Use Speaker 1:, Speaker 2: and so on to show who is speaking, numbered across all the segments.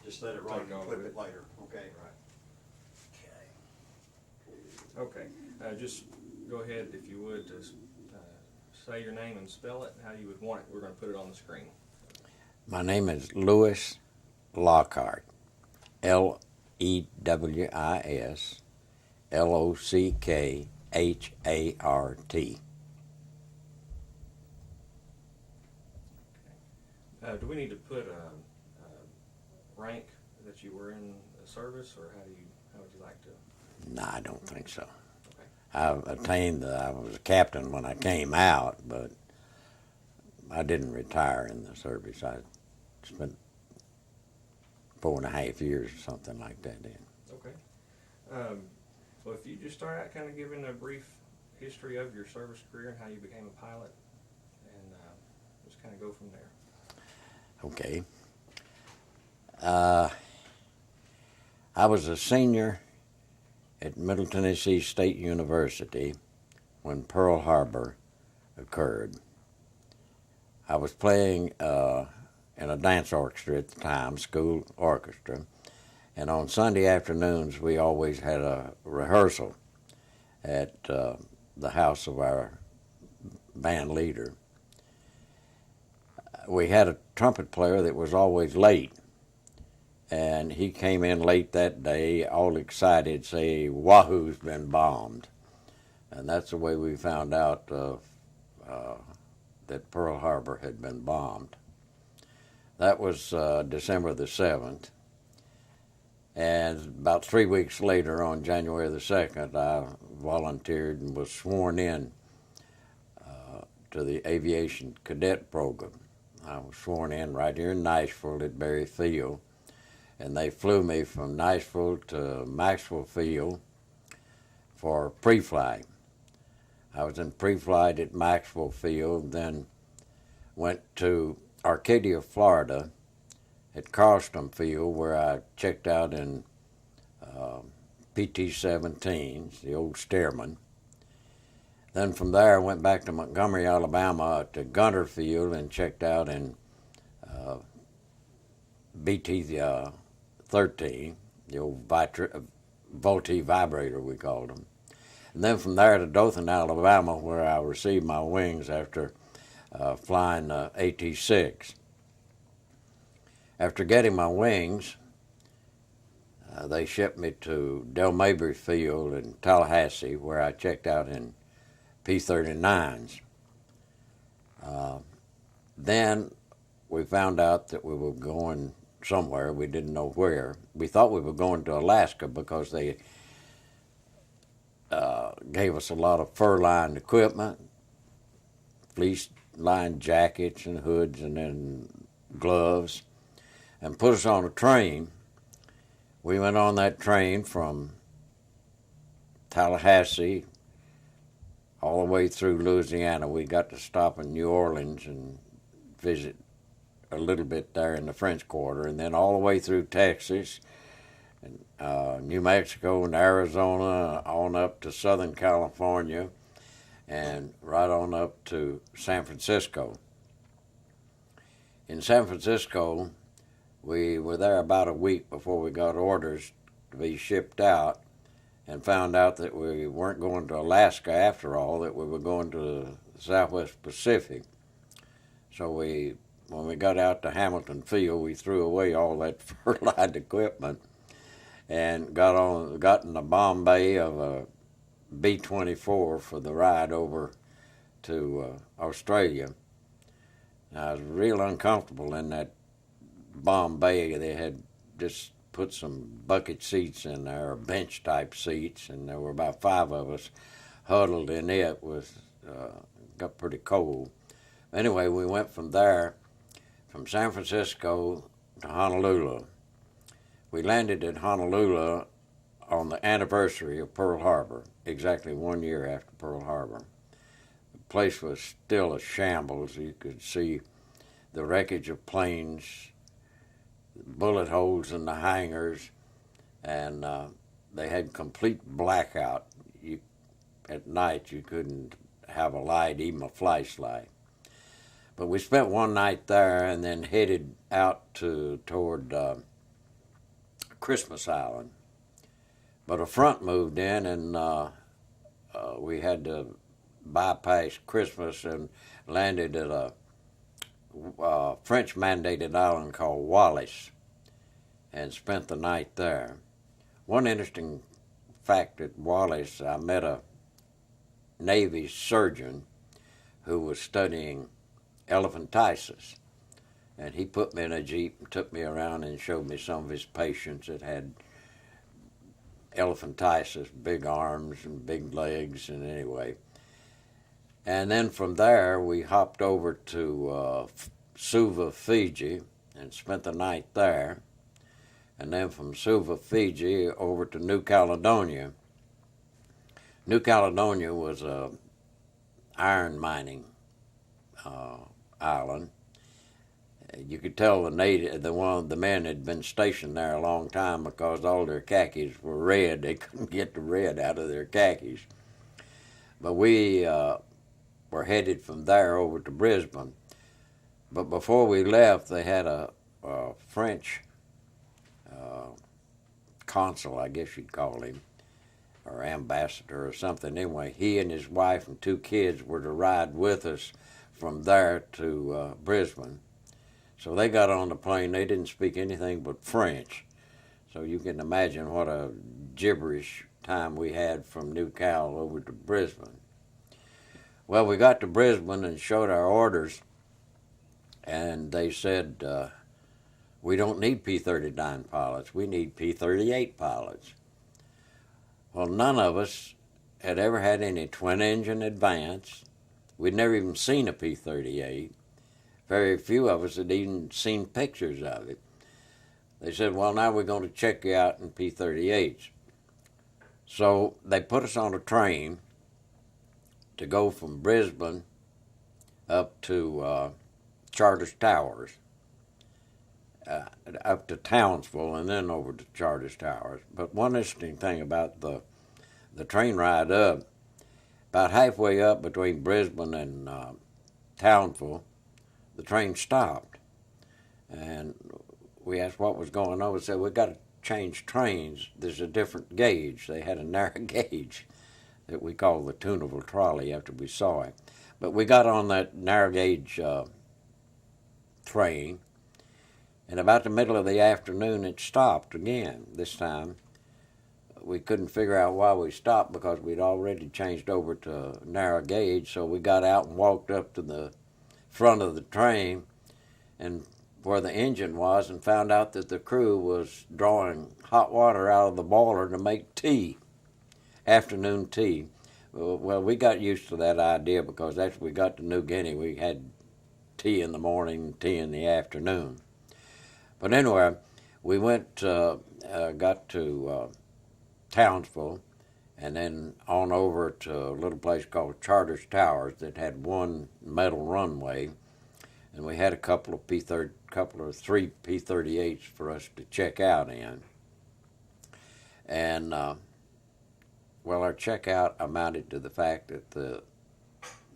Speaker 1: Just let it run
Speaker 2: Take
Speaker 1: and
Speaker 2: off
Speaker 1: clip
Speaker 2: with
Speaker 1: it later, okay?
Speaker 2: Okay, just go ahead, if you would, to say your name and spell it, how you would want it. We're going to put it on the screen.
Speaker 3: My name is Lewis Lockhart, Lewis Lockhart.
Speaker 2: Do we need to put a rank that you were in the service, or how would you like to?
Speaker 3: No, I don't think so.
Speaker 2: Okay.
Speaker 3: I was a captain when I came out, but I didn't retire in the service. I spent 4.5 years or something like that in.
Speaker 2: Okay. Well, if you just start out kind of giving a brief history of your service career and how you became a pilot, and just kind of go from there.
Speaker 3: Okay. I was a senior at Middle Tennessee State University when Pearl Harbor occurred. I was playing in a dance orchestra at the time, school orchestra, and on Sunday afternoons we always had a rehearsal at the house of our band leader. We had a trumpet player that was always late, and he came in late that day, all excited, say, "Wahoo's been bombed." And that's the way we found out that Pearl Harbor had been bombed. That was December the 7th. And about 3 weeks later, on January the 2nd, I volunteered and was sworn in to the aviation cadet program. I was sworn in right here in Nashville at Berry Field, and they flew me from Nashville to Maxwell Field for pre-flight. I was in pre-flight at Maxwell Field, then went to Arcadia, Florida at Carlston Field, where I checked out in PT-17s, the old Stearman. Then from there I went back to Montgomery, Alabama to Gunter Field and checked out in BT-13, the old Volti vibrator we called them. And then from there to Dothan, Alabama, where I received my wings after flying AT-6. After getting my wings, they shipped me to Del Mabry Field in Tallahassee, where I checked out in P-39s. Then we found out that we were going somewhere. We didn't know where. We thought we were going to Alaska because they gave us a lot of fur-lined equipment, fleece-lined jackets and hoods and then gloves, and put us on a train. We went on that train from Tallahassee all the way through Louisiana. We got to stop in New Orleans and visit a little bit there in the French Quarter, and then all the way through Texas, and New Mexico and Arizona, on up to Southern California, and right on up to San Francisco. In San Francisco, we were there about a week before we got orders to be shipped out, and found out that we weren't going to Alaska after all, that we were going to the Southwest Pacific. So when we got out to Hamilton Field, we threw away all that fur-lined equipment and got in the bomb bay of a B-24 for the ride over to Australia. I was real uncomfortable in that bomb bay. They had just put some bucket seats in there, or bench type seats, and there were about 5 of us huddled in it. Got pretty cold. Anyway, we went from there, from San Francisco to Honolulu. We landed at Honolulu on the anniversary of Pearl Harbor, exactly 1 year after Pearl Harbor. The place was still a shambles. You could see the wreckage of planes, bullet holes in the hangars, and they had complete blackout. At night you couldn't have a light, even a flashlight. But we spent one night there and then headed out toward Christmas Island. But a front moved in, and we had to bypass Christmas and landed at a French-mandated island called Wallis and spent the night there. One interesting fact at Wallis, I met a Navy surgeon who was studying elephantiasis, and he put me in a Jeep and took me around and showed me some of his patients that had elephantiasis, big arms and big legs, and anyway. And then from there, we hopped over to Suva, Fiji, and spent the night there. And then from Suva, Fiji, over to New Caledonia. New Caledonia was a iron mining island. You could tell the men had been stationed there a long time because all their khakis were red. They couldn't get the red out of their khakis. But we were headed from there over to Brisbane. But before we left, they had a French consul, I guess you'd call him, or ambassador or something. Anyway, he and his wife and 2 kids were to ride with us from there to Brisbane. So they got on the plane. They didn't speak anything but French. So you can imagine what a gibberish time we had from New Cal over to Brisbane. Well, we got to Brisbane and showed our orders, and they said, we don't need P-39 pilots. We need P-38 pilots. Well, none of us had ever had any twin-engine advance. We'd never even seen a P-38. Very few of us had even seen pictures of it. They said, well, now we're going to check you out in P-38s. So they put us on a train to go from Brisbane up to Charters Towers, up to Townsville, and then over to Charters Towers. But one interesting thing about the train ride up, about halfway up between Brisbane and Townsville, the train stopped. And we asked what was going on. We said, we've got to change trains. There's a different gauge. They had a narrow gauge that we called the tunable trolley after we saw it. But we got on that narrow gauge train, and about the middle of the afternoon it stopped again. This time we couldn't figure out why we stopped because we'd already changed over to narrow gauge, so we got out and walked up to the front of the train and where the engine was and found out that the crew was drawing hot water out of the boiler to make tea, afternoon tea. Well, we got used to that idea because after we got to New Guinea, we had tea in the morning, tea in the afternoon. But anyway, we went, got to Townsville, and then on over to a little place called Charters Towers that had one metal runway, and we had a couple of three P-38s for us to check out in. And well, our checkout amounted to the fact that the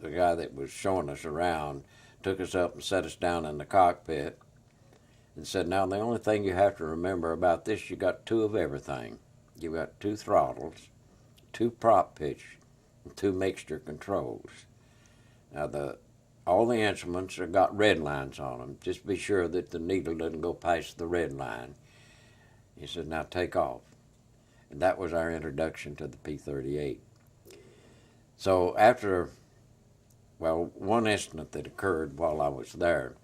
Speaker 3: guy that was showing us around took us up and set us down in the cockpit and said, now the only thing you have to remember about this, you got 2 of everything. You got 2 throttles, 2 prop pitch, and 2 mixture controls. Now all the instruments have got red lines on them. Just be sure that the needle doesn't go past the red line. He said, now take off. And that was our introduction to the P-38. So after, well, one incident that occurred while I was there,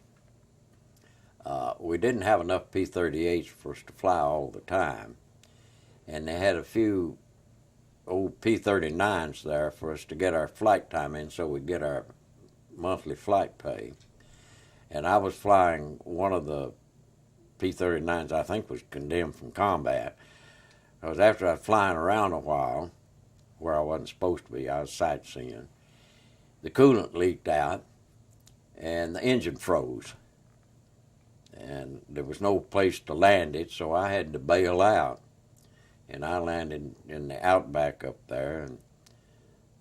Speaker 3: we didn't have enough P-38s for us to fly all the time. And they had a few old P-39s there for us to get our flight time in so we'd get our monthly flight pay. And I was flying one of the P-39s I think was condemned from combat. Because after I'd flying around a while, where I wasn't supposed to be, I was sightseeing, the coolant leaked out and the engine froze. And there was no place to land it, so I had to bail out. And I landed in the outback up there, and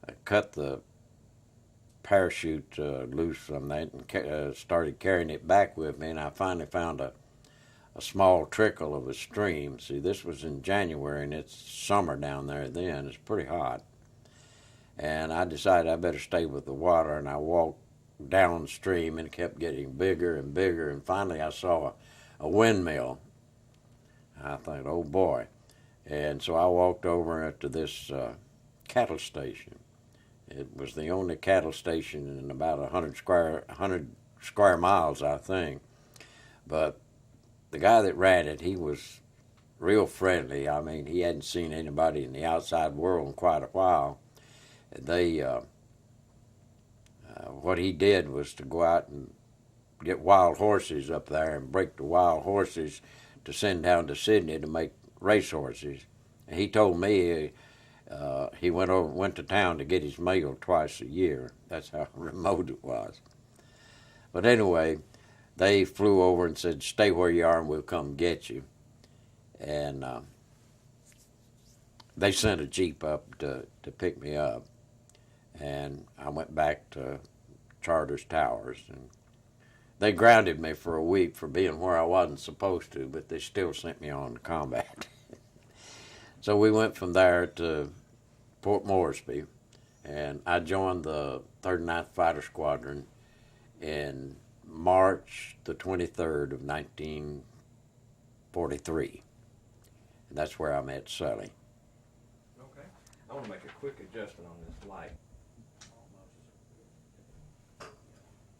Speaker 3: I cut the parachute loose from that and started carrying it back with me, and I finally found a a small trickle of a stream. See, this was in January, and it's summer down there then. It's pretty hot. And I decided I better stay with the water, and I walked downstream, and it kept getting bigger and bigger, and finally I saw a windmill. I thought, oh boy. And so I walked over to this cattle station. It was the only cattle station in about 100 square miles, I think. But the guy that ran it, he was real friendly. I mean, he hadn't seen anybody in the outside world in quite a while. What he did was to go out and get wild horses up there and break the wild horses to send down to Sydney to make race horses. And he told me he went to town to get his mail twice a year. That's how remote it was. But anyway, they flew over and said, "Stay where you are and we'll come get you." And they sent a Jeep up to pick me up. And I went back to Charters Towers. And they grounded me for a week for being where I wasn't supposed to, but they still sent me on to combat. So we went from there to Port Moresby, and I joined the 39th Fighter Squadron in March the 23rd of 1943. And that's where I met Sully.
Speaker 2: Okay. I want to make a quick adjustment on this light.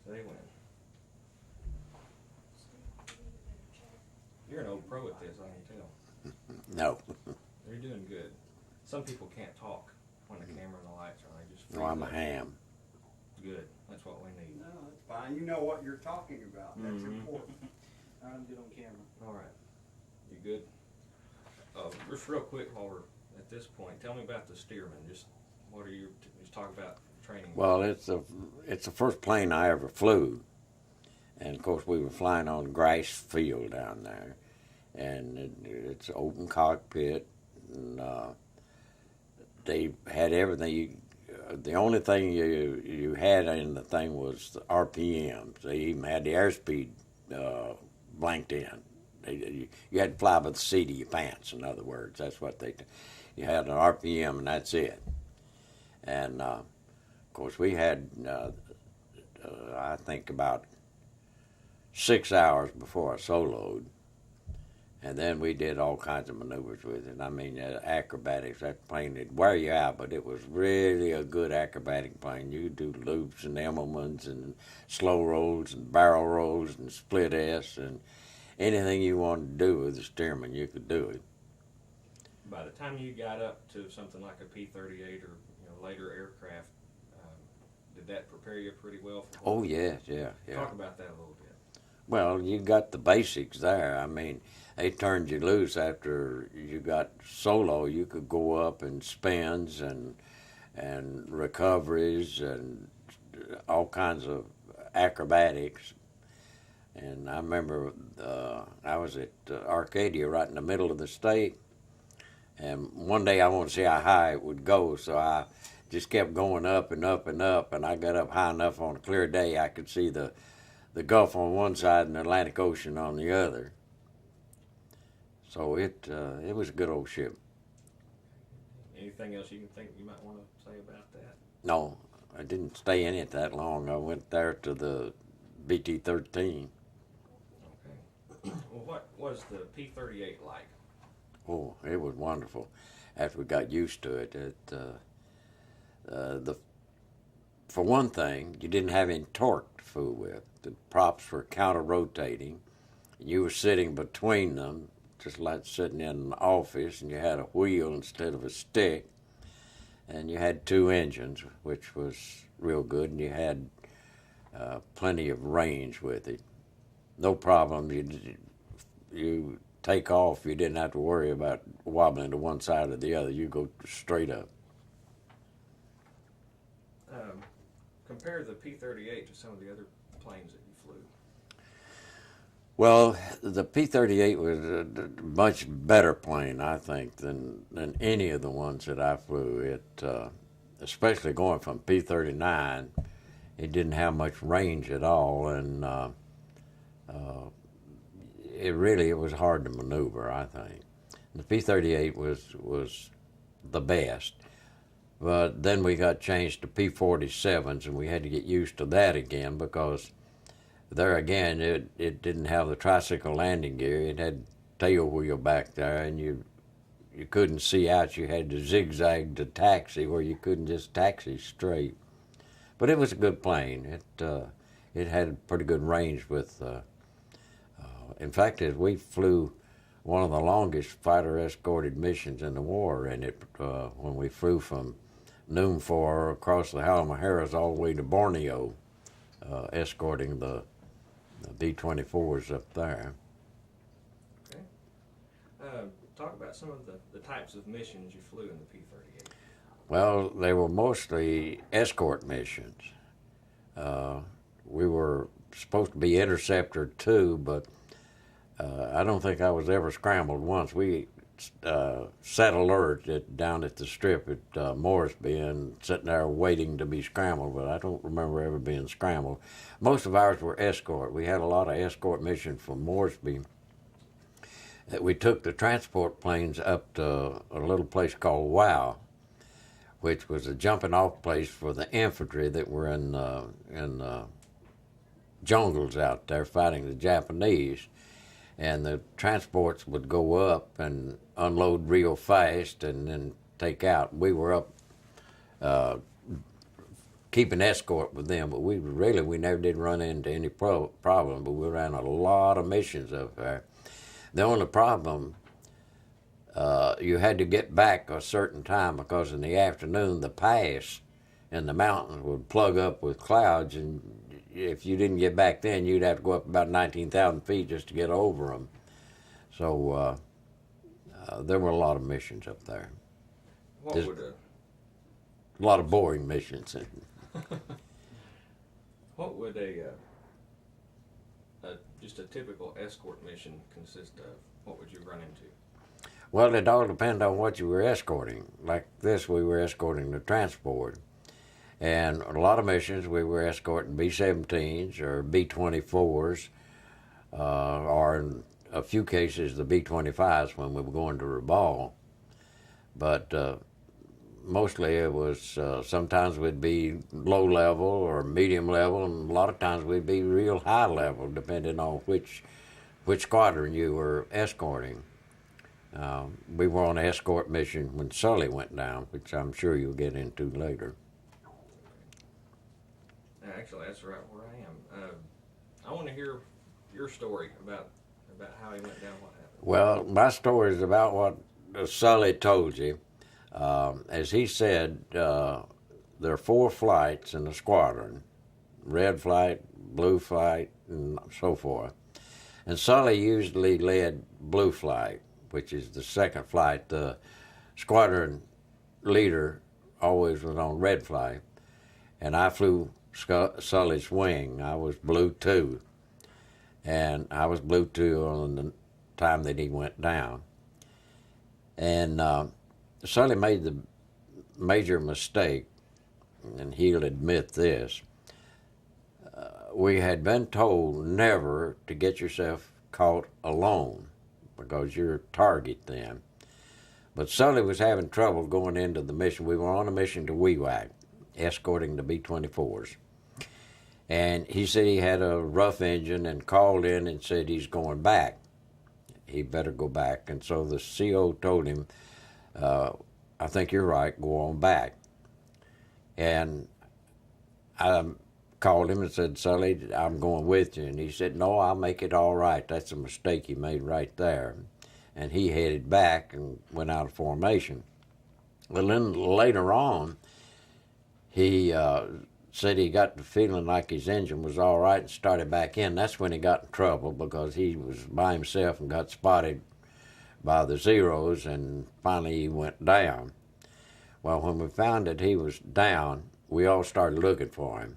Speaker 2: They win. You're an old pro at this, I can tell.
Speaker 3: No.
Speaker 2: You're doing good. Some people can't talk when the camera and the lights are on. They just
Speaker 3: No, I'm a ham.
Speaker 2: Good. That's what we need.
Speaker 1: No, that's fine. You know what you're talking about. That's important.
Speaker 4: I'm good on camera.
Speaker 2: All right. You good? Just real quick while we're at this point, tell me about the Stearman. Just what are you? Just talk about training.
Speaker 3: Well, it's the first plane I ever flew, and of course we were flying on grass field down there, and it's an open cockpit, and they had everything. The only thing you had in the thing was the RPM. They even had the airspeed blanked in. You had to fly by the seat of your pants. In other words, that's what you had an RPM, and that's it. And of course, we had I think about 6 hours before I soloed, and then we did all kinds of maneuvers with it. I mean, acrobatics. That plane would wear you out, but it was really a good acrobatic plane. You could do loops and Immelmans and slow rolls and barrel rolls and split S and anything you wanted to do with the Stearman, you could do it.
Speaker 2: By the time you got up to something like a P-38 or later aircraft, did that prepare you pretty well for?
Speaker 3: Oh yeah.
Speaker 2: Talk about that a little bit.
Speaker 3: Well, you got the basics there. I mean, they turned you loose after you got solo. You could go up and spins and recoveries and all kinds of acrobatics. And I remember I was at Arcadia, right in the middle of the state, and one day I wanted to see how high it would go, so I just kept going up and up and up, and I got up high enough on a clear day I could see the Gulf on one side and the Atlantic Ocean on the other. So it was a good old ship.
Speaker 2: Anything else you can think you might want to say about that?
Speaker 3: No, I didn't stay in it that long. I went there to the BT-13.
Speaker 2: Okay. Well, what was the P-38 like?
Speaker 3: Oh, it was wonderful. After we got used to it, for one thing, you didn't have any torque to fool with. The props were counter-rotating. You were sitting between them, just like sitting in an office, and you had a wheel instead of a stick. And you had 2 engines, which was real good, and you had plenty of range with it. No problem. You take off, you didn't have to worry about wobbling to one side or the other. You go straight up.
Speaker 2: Compare the P-38 to some of the other planes that you flew.
Speaker 3: Well, the P-38 was a much better plane, I think, than any of the ones that I flew. It, especially going from P-39, it didn't have much range at all, and it was hard to maneuver, I think. The P-38 was the best. But then we got changed to P-47s, and we had to get used to that again, because there again, it didn't have the tricycle landing gear. It had tail wheel back there, and you couldn't see out. You had to zigzag to taxi, where you couldn't just taxi straight. But it was a good plane. It had pretty good range with, in fact, as we flew one of the longest fighter escorted missions in the war, and when we flew from Noonfor across the Halmaheras all the way to Borneo, escorting the B-24s up there.
Speaker 2: Okay. Talk about some of the types of missions you flew in the P-38.
Speaker 3: Well, they were mostly escort missions. We were supposed to be interceptor too, but I don't think I was ever scrambled once. We set alert down at the strip at Morrisby and sitting there waiting to be scrambled, but I don't remember ever being scrambled. Most of ours were escort. We had a lot of escort missions from Morrisby. We took the transport planes up to a little place called Wow, which was a jumping off place for the infantry that were in jungles out there fighting the Japanese. And the transports would go up and unload real fast and then take out. We were up keeping escort with them, but we never did run into any problem, but we ran a lot of missions up there. The only problem, you had to get back a certain time, because in the afternoon the pass in the mountains would plug up with clouds, and if you didn't get back then, you'd have to go up about 19,000 feet just to get over them. So there were a lot of missions up there. A lot of boring missions.
Speaker 2: What would just a typical escort mission consist of? What would you run into?
Speaker 3: Well, it all depended on what you were escorting. Like this, we were escorting the transport. And a lot of missions, we were escorting B-17s or B-24s, or in a few cases, the B-25s when we were going to Rabaul. But mostly it was, sometimes we'd be low level or medium level, and a lot of times we'd be real high level, depending on which squadron you were escorting. We were on an escort mission when Sully went down, which I'm sure you'll get into later.
Speaker 2: Actually, that's right where I am. I want to hear your story about how he went down, what happened.
Speaker 3: Well, my story is about what Sully told you. As he said, there are 4 flights in the squadron: red flight, blue flight, and so forth. And Sully usually led blue flight, which is the second flight. The squadron leader always was on red flight, and I flew Sully's wing. I was blue 2, and I was blue 2 on the time that he went down. And Sully made the major mistake, and he'll admit this. We had been told never to get yourself caught alone, because you're a target then. But Sully was having trouble going into the mission. We were on a mission to Wewak, escorting the B-24s. And he said he had a rough engine and called in and said he's going back. He better go back. And so the CO told him, I think you're right, go on back. And I called him and said, Sully, I'm going with you. And he said, no, I'll make it all right. That's a mistake you made right there. And he headed back and went out of formation. Well, then later on, he said he got the feeling like his engine was all right and started back in. That's when he got in trouble, because he was by himself and got spotted by the Zeros, and finally he went down. Well, when we found that he was down, we all started looking for him.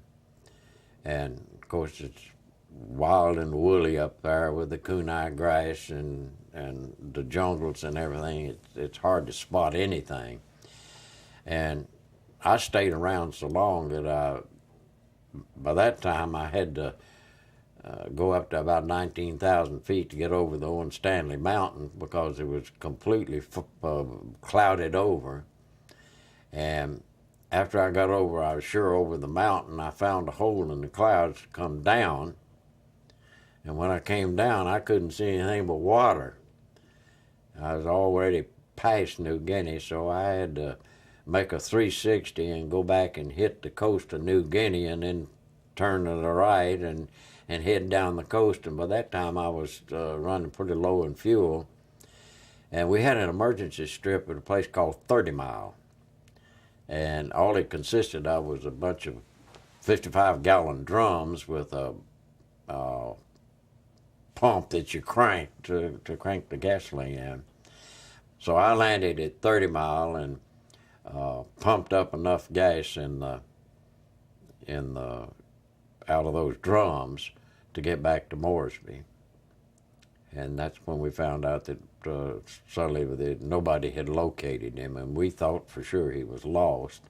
Speaker 3: And of course, it's wild and woolly up there with the kunai grass and the jungles and everything. It's hard to spot anything. And I stayed around so long that by that time I had to go up to about 19,000 feet to get over the Owen Stanley Mountain because it was completely clouded over. And after I got over, I was sure over the mountain, I found a hole in the clouds to come down. And when I came down, I couldn't see anything but water. I was already past New Guinea, so I had to make a 360 and go back and hit the coast of New Guinea and then turn to the right and head down the coast. And by that time, I was running pretty low in fuel. And we had an emergency strip at a place called 30 Mile. And all it consisted of was a bunch of 55-gallon drums with a pump that you crank to crank the gasoline in. So I landed at 30 Mile and pumped up enough gas in the out of those drums to get back to Moresby. And that's when we found out that suddenly that nobody had located him, and we thought for sure he was lost.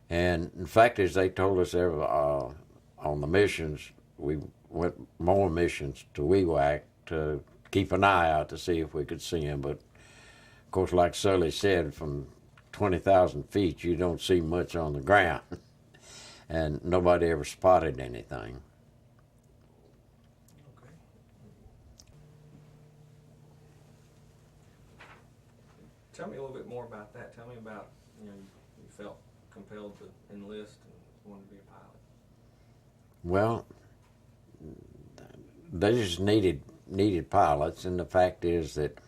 Speaker 3: And in fact, as they told us on the missions, we went more missions to WW2 to keep an eye out to see if we could see him. But of course, like Sully said, from 20,000 feet, you don't see much on the ground. And nobody ever spotted anything.
Speaker 2: Okay. Tell me a little bit more about that. Tell me about, you felt compelled to enlist and wanted to be a pilot.
Speaker 3: Well, they just needed pilots, and the fact is that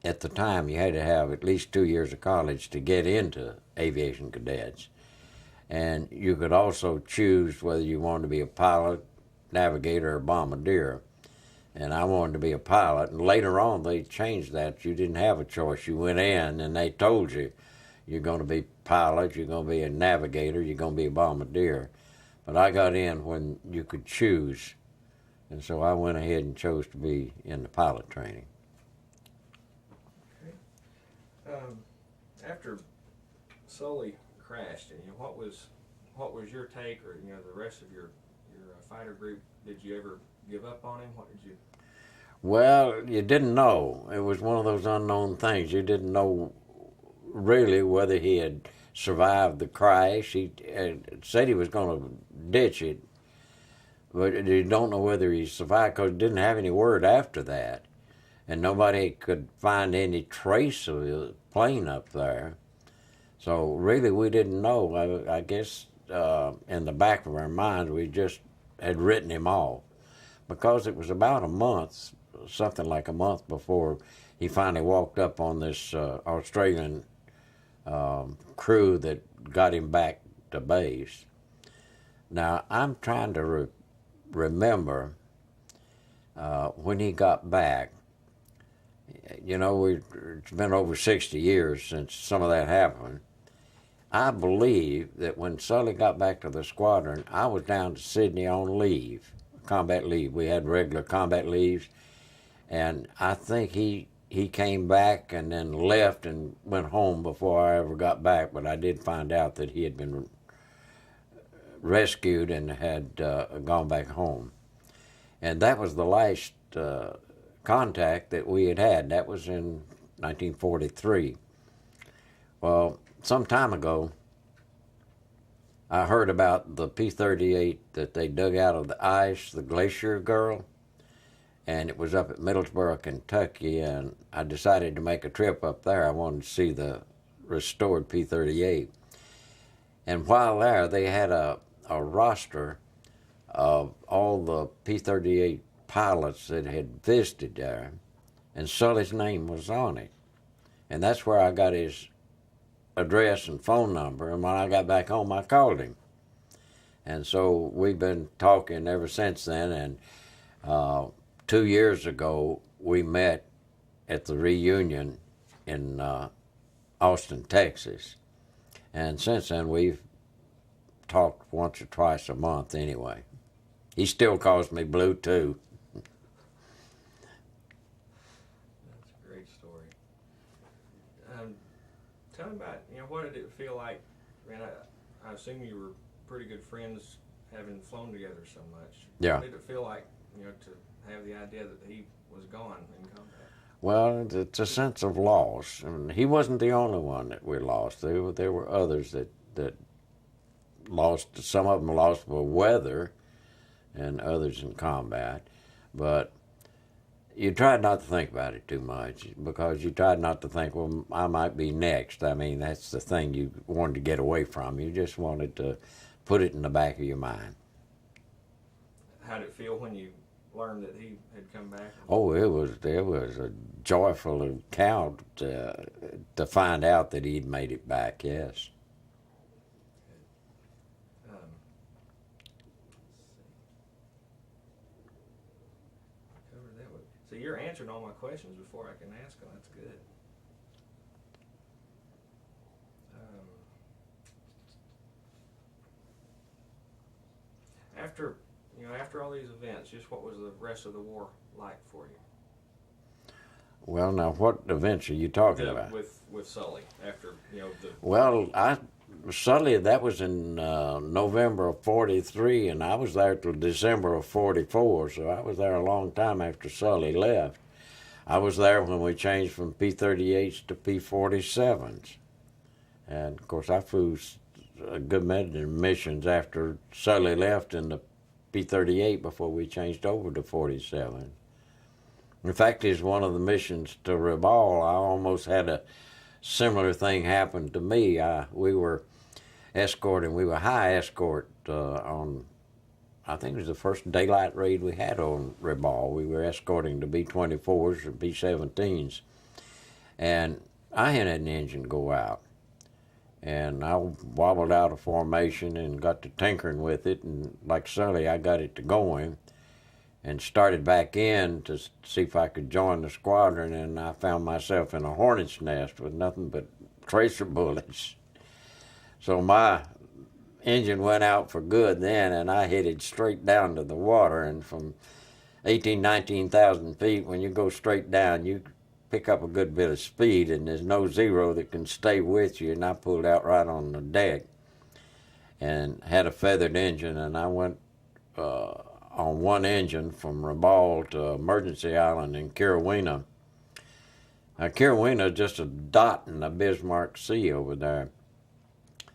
Speaker 3: at the time you had to have at least 2 years of college to get into aviation cadets. And you could also choose whether you wanted to be a pilot, navigator, or bombardier. And I wanted to be a pilot, and later on they changed that. You didn't have a choice. You went in and they told you, you're going to be a pilot, you're going to be a navigator, you're going to be a bombardier. But I got in when you could choose, and so I went ahead and chose to be in the pilot training.
Speaker 2: Okay. After Sully crashed, and what was your take, or the rest of your fighter group? Did you ever give up on him? What did you?
Speaker 3: Well, you didn't know. It was one of those unknown things. You didn't know really whether he had survived the crash. He said he was going to ditch it, but you don't know whether he survived because he didn't have any word after that, and nobody could find any trace of the plane up there. So really, we didn't know. I guess in the back of our minds, we just had written him off, because it was about a month, something like a month before he finally walked up on this Australian crew that got him back to base. Now, I'm trying to remember when he got back. It's been over 60 years since some of that happened. I believe that when Sully got back to the squadron, I was down to Sydney on leave, combat leave. We had regular combat leaves, and I think he came back and then left and went home before I ever got back, but I did find out that he had been rescued and had gone back home. And that was the last contact that we had. That was in 1943. Well, some time ago, I heard about the P-38 that they dug out of the ice, the Glacier Girl, and it was up at Middlesboro, Kentucky, and I decided to make a trip up there. I wanted to see the restored P-38. And while there, they had a roster of all the P-38 pilots that had visited there, and Sully's name was on it. And that's where I got his address and phone number, and when I got back home, I called him. And so we've been talking ever since then, and 2 years ago, we met at the reunion in Austin, Texas. And since then, we've talked once or twice a month anyway. He still calls me Blue, too.
Speaker 2: That's a great story. Tell me about, what did it feel like? I mean, I assume you were pretty good friends having flown together so much.
Speaker 3: Yeah.
Speaker 2: What did it feel like, to have the idea that he was gone in combat?
Speaker 3: Well, it's a sense of loss. And he wasn't the only one that we lost. There were others that lost. Some of them lost by weather, and others in combat. But you tried not to think about it too much, because you tried not to think, well, I might be next. I mean, that's the thing you wanted to get away from. You just wanted to put it in the back of your mind.
Speaker 2: How did it feel when you learned that he had come back?
Speaker 3: Oh, it was a joyful account to find out that he'd made it back. Yes.
Speaker 2: Cover that one. So you're answering all my questions before I can ask them. That's good. After all these events, just what was the rest of the war like for you?
Speaker 3: Well, now, what events are you talking about?
Speaker 2: With Sully, after,
Speaker 3: Well, Sully, that was in November of 43, and I was there till December of 44, so I was there a long time after Sully left. I was there when we changed from P-38s to P-47s. And, of course, I flew a good many missions after Sully left in the P-38 before we changed over to 47. In fact, it's one of the missions to Rabaul. I almost had a similar thing happen to me. We were high escort on, I think it was the first daylight raid we had on Rabaul. We were escorting the B-24s or B-17s. And I had an engine go out. And I wobbled out of formation and got to tinkering with it, and like Sully, I got it to going and started back in to see if I could join the squadron, and I found myself in a hornet's nest with nothing but tracer bullets. So my engine went out for good then, and I headed straight down to the water, and from 19,000 feet, when you go straight down, you pick up a good bit of speed, and there's no zero that can stay with you, and I pulled out right on the deck and had a feathered engine, and I went on one engine from Rabaul to Emergency Island in Carolina. Carolina is just a dot in the Bismarck Sea over there.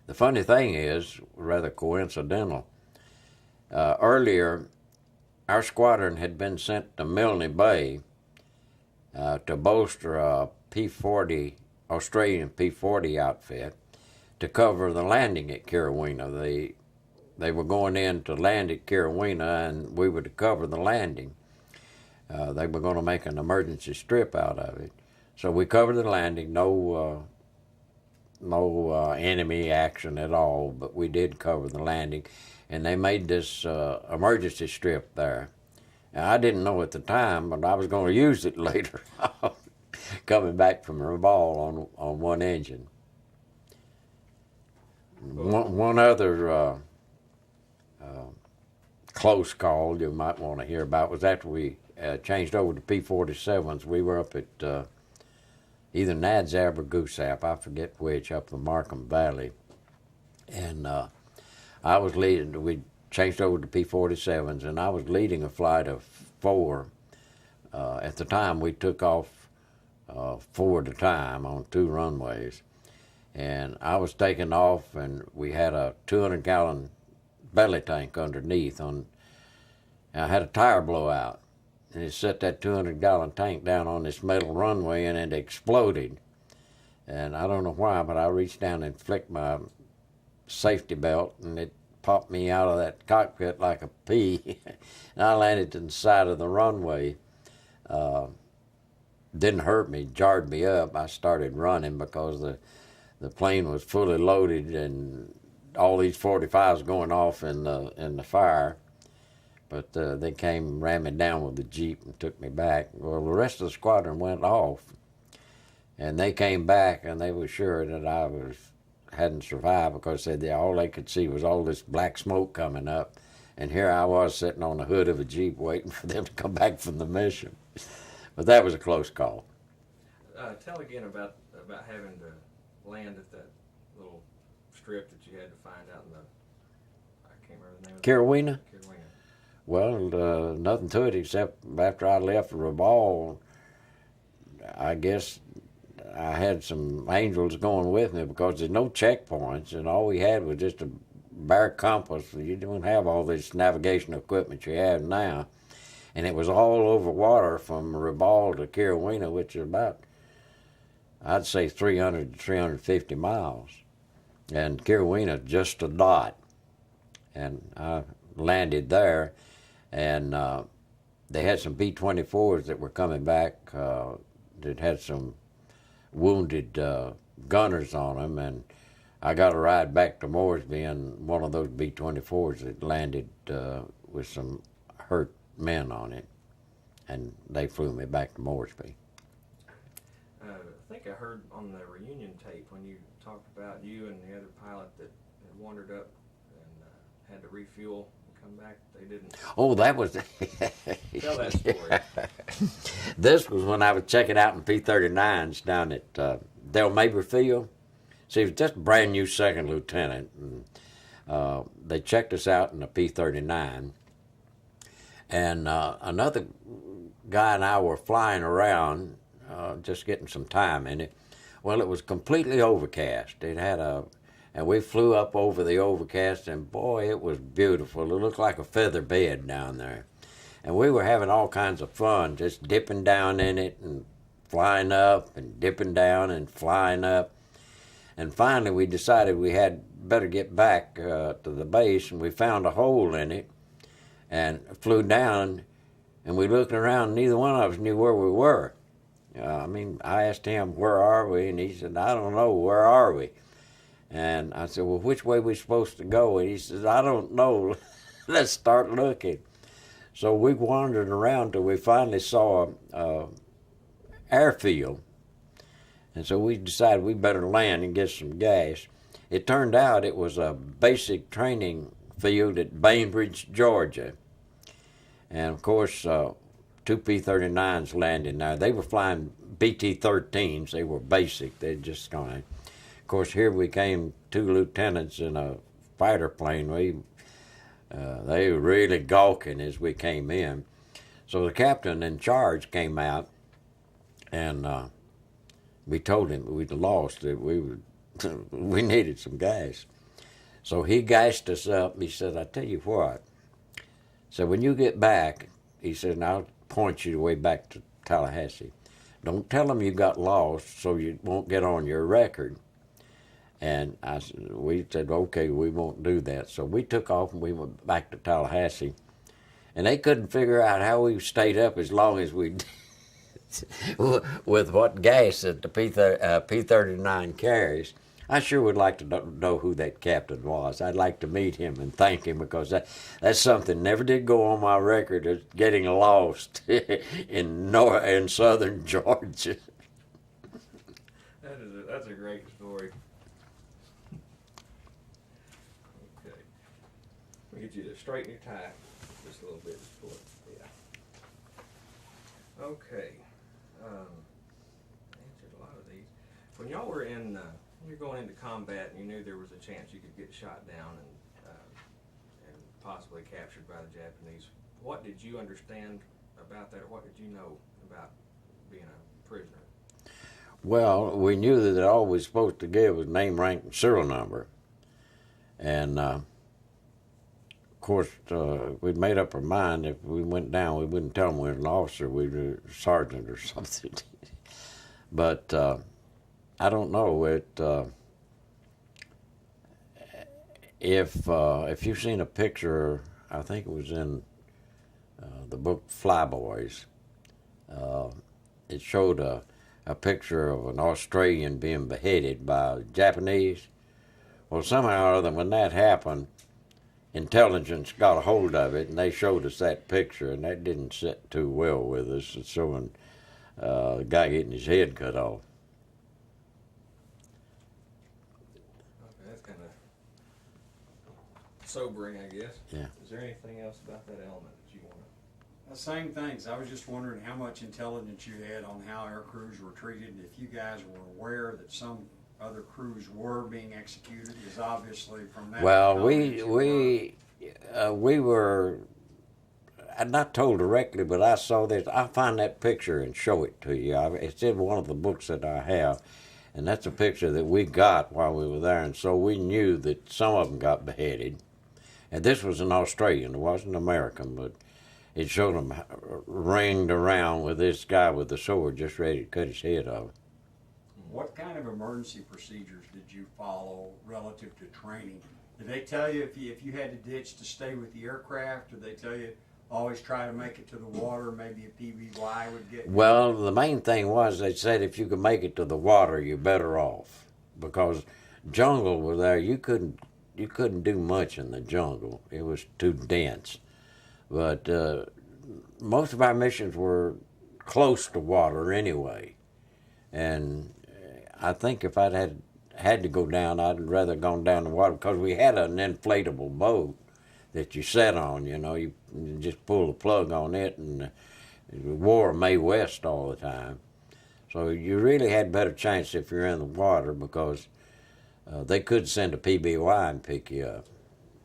Speaker 3: The funny thing is, rather coincidental, earlier our squadron had been sent to Milne Bay to bolster a P-40, Australian P-40 outfit to cover the landing at Carolina. They were going in to land at Carolina, and we were to cover the landing. They were going to make an emergency strip out of it. So we covered the landing, no enemy action at all, but we did cover the landing, and they made this emergency strip there. Now, I didn't know at the time, but I was going to use it later, coming back from Rabaul on one engine. One other close call you might want to hear about was after we changed over to P-47s. We were up at either Nadzab or Goosap, I forget which, up the Markham Valley. And I was leading, we changed over to P-47s, and I was leading a flight of 4. At the time, we took off 4 at a time on 2 runways. And I was taking off, and we had a 200-gallon belly tank underneath. I had a tire blowout, and it set that 200-gallon tank down on this metal runway, and it exploded. And I don't know why, but I reached down and flicked my safety belt, and it popped me out of that cockpit like a pea, and I landed to the side of the runway. Didn't hurt me, jarred me up. I started running because the plane was fully loaded and all these 45s going off in the fire. But they came, ran me down with the Jeep and took me back. Well, the rest of the squadron went off, and they came back, and they were sure that I hadn't survived, because they said all they could see was all this black smoke coming up, and here I was sitting on the hood of a Jeep waiting for them to come back from the mission. But that was a close call.
Speaker 2: Tell again about having to land at that little strip that you had to find out in the, I can't remember the name of
Speaker 3: Carolina?
Speaker 2: it. Carolina.
Speaker 3: Well, nothing to it except after I left Revolve, I guess I had some angels going with me because there's no checkpoints, and all we had was just a bare compass. You don't have all this navigation equipment you have now. And it was all over water from Revolve to Carolina, which is about, I'd say, 300 to 350 miles. And Carolina, just a dot. And I landed there, and they had some B-24s that were coming back that had some wounded gunners on them, and I got a ride back to Mooresby in one of those B-24s that landed with some hurt men on it, and they flew me back to Mooresby.
Speaker 2: I think I heard on the reunion tape when you talked about you and the other pilot that had wandered up and had to refuel and come back. They didn't.
Speaker 3: Oh, that was...
Speaker 2: Tell that story.
Speaker 3: This was when I was checking out in P-39s down at Del Mabry Field. See, he was just a brand new second lieutenant, and they checked us out in a P-39. And another guy and I were flying around, just getting some time in it. Well, it was completely overcast. It had and we flew up over the overcast, and boy, it was beautiful. It looked like a feather bed down there. And we were having all kinds of fun, just dipping down in it and flying up and dipping down and flying up. And finally, we decided we had better get back to the base, and we found a hole in it and flew down, and we looked around, and neither one of us knew where we were. I asked him, where are we? And he said, I don't know, where are we? And I said, well, which way are we supposed to go? And he says, I don't know, let's start looking. So we wandered around till we finally saw an airfield. And so we decided we better land and get some gas. It turned out it was a basic training field at Bainbridge, Georgia. And of course, two P-39s landed there. They were flying BT-13s. They were basic. They just kind of... Of course, here we came, two lieutenants in a fighter plane. They were really gawking as we came in. So the captain in charge came out, and we told him we'd lost, that we needed some gas. So he gassed us up. He said, I tell you what. So when you get back, he said, and I'll point you the way back to Tallahassee. Don't tell them you got lost so you won't get on your record. And we said, okay, we won't do that. So we took off and we went back to Tallahassee. And they couldn't figure out how we stayed up as long as we did with what gas that the P-39 carries. I sure would like to know who that captain was. I'd like to meet him and thank him, because that's something never did go on my record, of getting lost in southern Georgia.
Speaker 2: That's a great story. Okay. Let me get you to straighten your tie just a little bit. Yeah. Okay. Answered a lot of these. When y'all were in, you're going into combat and you knew there was a chance you could get shot down and possibly captured by the Japanese, what did you understand about that, or what did you know about being a prisoner?
Speaker 3: Well, we knew that all we were supposed to give was name, rank, and serial number. And, of course, we'd made up our mind if we went down, we wouldn't tell them we were an officer, we were a sergeant or something. But I don't know. If you've seen a picture, I think it was in the book Flyboys, it showed a picture of an Australian being beheaded by Japanese. Well, somehow or other, when that happened, intelligence got a hold of it, and they showed us that picture, and that didn't sit too well with us. It's showing a guy getting his head cut off.
Speaker 2: Okay, that's kind of sobering, I guess.
Speaker 3: Yeah.
Speaker 2: Is there anything else about that element that you want to?
Speaker 1: The same things. I was just wondering how much intelligence you had on how air crews were treated, and if you guys were aware that some other crews were being executed, because obviously from that.
Speaker 3: Well,
Speaker 1: knowledge,
Speaker 3: we were, I'm not told directly, but I saw this. I'll find that picture and show it to you. It's in one of the books that I have, and that's a picture that we got while we were there, and so we knew that some of them got beheaded. And this was an Australian, it wasn't American, but it showed them ringed around with this guy with the sword just ready to cut his head off.
Speaker 1: What kind of emergency procedures did you follow relative to training? Did they tell you if you had to ditch to stay with the aircraft? Did they tell you always try to make it to the water? Maybe a PVY would get you?
Speaker 3: Well, the main thing was they said if you could make it to the water, you're better off, because jungle was there. You couldn't do much in the jungle. It was too dense. But most of our missions were close to water anyway, and I think if I'd had to go down, I'd rather gone down the water, because we had an inflatable boat that you sat on. You just pull the plug on it, and we wore Mae West all the time. So you really had better chance if you're in the water, because they could send a PBY and pick you up.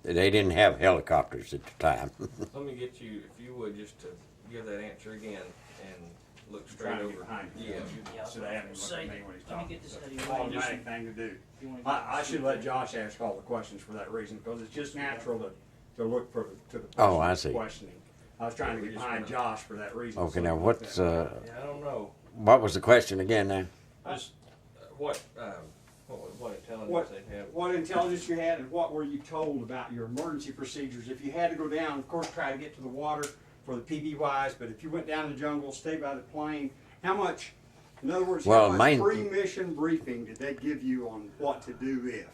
Speaker 3: They didn't have helicopters at the time.
Speaker 2: Let me get you, if you would, just to give that answer again and look straight
Speaker 1: Trying to
Speaker 2: over.
Speaker 1: get behind you.
Speaker 2: Yeah.
Speaker 1: So they have to look at me when he's
Speaker 4: Let me
Speaker 1: talking.
Speaker 4: get this out of
Speaker 1: It's
Speaker 4: your
Speaker 1: an
Speaker 4: way.
Speaker 1: automatic thing to do.
Speaker 4: You wanna get
Speaker 1: I
Speaker 4: this
Speaker 1: should
Speaker 4: out
Speaker 1: let
Speaker 4: of
Speaker 1: Josh ask all the questions for that reason, because it's just natural to look to the person
Speaker 3: Oh, I see.
Speaker 1: questioning. I was trying to
Speaker 2: We're
Speaker 1: get
Speaker 2: just
Speaker 1: behind
Speaker 2: gonna-
Speaker 1: Josh for that reason.
Speaker 3: Okay,
Speaker 1: so
Speaker 3: now
Speaker 1: we
Speaker 3: what's
Speaker 1: looked at it.
Speaker 2: Yeah, I don't know.
Speaker 3: what was the question again now?
Speaker 2: Just what intelligence
Speaker 1: What,
Speaker 2: they have.
Speaker 1: what intelligence you had, and what were you told about your emergency procedures? If you had to go down, of course, try to get to the water for the PBYs, but if you went down the jungle, stay by the plane, how much, in other words,
Speaker 3: Well,
Speaker 1: how much
Speaker 3: main-
Speaker 1: pre-mission briefing did they give you on what to do if?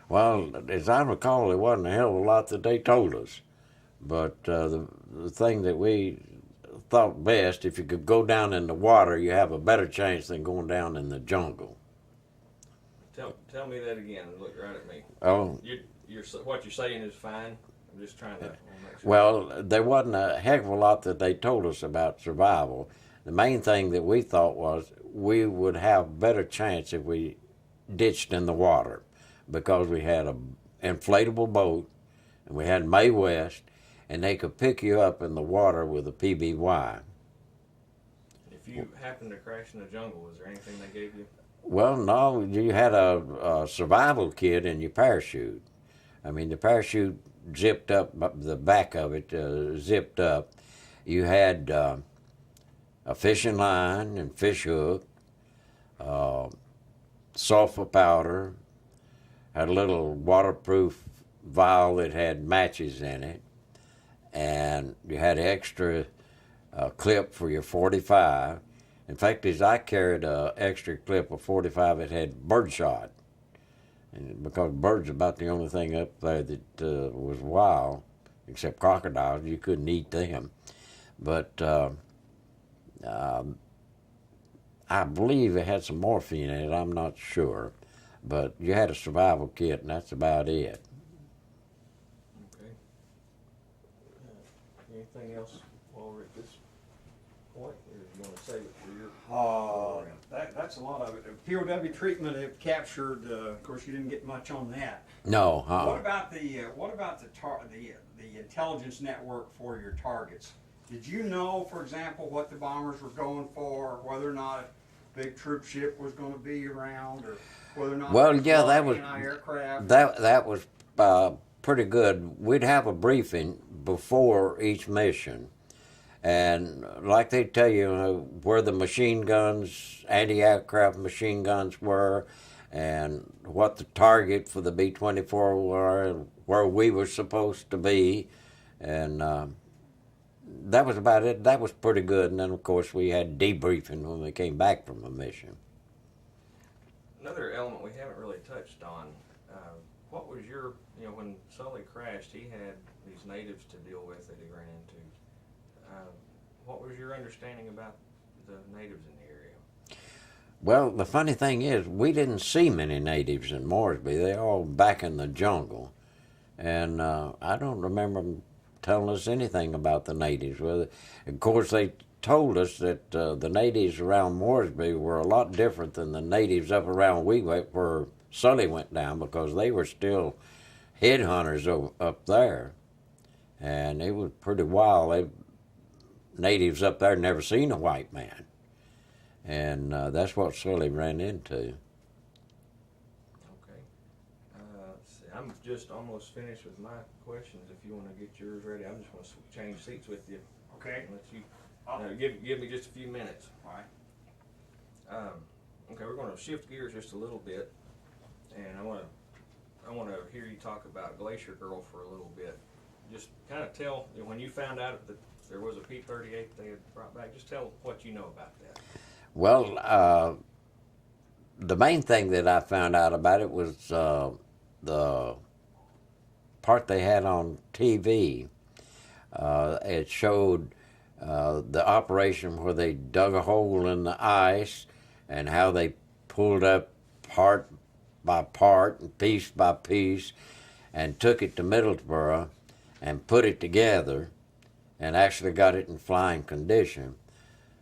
Speaker 3: Well, as I recall, there wasn't a hell of a lot that they told us. But the thing that we thought best, if you could go down in the water, you have a better chance than going down in the jungle.
Speaker 2: Tell me that again. Look right at me.
Speaker 3: Oh,
Speaker 2: What you're saying is fine. I'm just trying to make sure.
Speaker 3: well, there wasn't a heck of a lot that they told us about survival. The main thing that we thought was we would have better chance if we ditched in the water, because we had an inflatable boat, and we had Mae West, and they could pick you up in the water with a PBY.
Speaker 2: If you happen to crash in the jungle, was there anything they gave you?
Speaker 3: Well, no, you had a survival kit in your parachute. I mean, the parachute zipped up, the back of it zipped up. You had a fishing line and fish hook, sulfur powder, had a little waterproof vial that had matches in it, and you had extra clip for your 45. In fact, I carried an extra clip of 45 that had birdshot, and because birds are about the only thing up there that was wild, except crocodiles. You couldn't eat them. But I believe it had some morphine in it. I'm not sure. But you had a survival kit, and that's about it.
Speaker 2: Okay. Anything else while we're at this point, or you want to save it for your?
Speaker 1: That's a lot of it. POW treatment have captured. Of course, you didn't get much on that.
Speaker 3: No,
Speaker 1: What about the intelligence network for your targets? Did you know, for example, what the bombers were going for, whether or not a big troop ship was going to be around, or whether or not
Speaker 3: Well,
Speaker 1: there
Speaker 3: yeah, that
Speaker 1: a lot of
Speaker 3: was
Speaker 1: anti-aircraft?
Speaker 3: that was pretty good. We'd have a briefing before each mission, and like they tell you where the machine guns, anti-aircraft machine guns were, and what the target for the B-24 were, where we were supposed to be, and that was about it. That was pretty good. And then, of course, we had debriefing when we came back from a mission.
Speaker 2: Another element we haven't really touched on. What was your, when Sully crashed, he had these natives to deal with that he ran into. What was your understanding about the natives in the area?
Speaker 3: Well, the funny thing is, we didn't see many natives in Moresby. They're all back in the jungle. And I don't remember them telling us anything about the natives. Well, of course, they told us that the natives around Moresby were a lot different than the natives up around where Sully went down, because they were still headhunters up there. and it was pretty wild. Natives up there never seen a white man, and that's what Sully ran into.
Speaker 2: Okay. Let's see. I'm just almost finished with my questions. If you want to get yours ready, I'm just going to change seats with you.
Speaker 1: Okay.
Speaker 2: And let you give me just a few minutes.
Speaker 1: All right.
Speaker 2: Okay, we're going to shift gears just a little bit, and I want to hear you talk about 𝐜𝐴𝐻𝐸𝐺 for a little bit. Just kind of tell, when you found out that there was a P-38 they had brought back, just tell what you know about that.
Speaker 3: Well, the main thing that I found out about it was the part they had on TV. It showed the operation where they dug a hole in the ice and how they pulled up part by part and piece by piece and took it to Middlesbrough and put it together and actually got it in flying condition.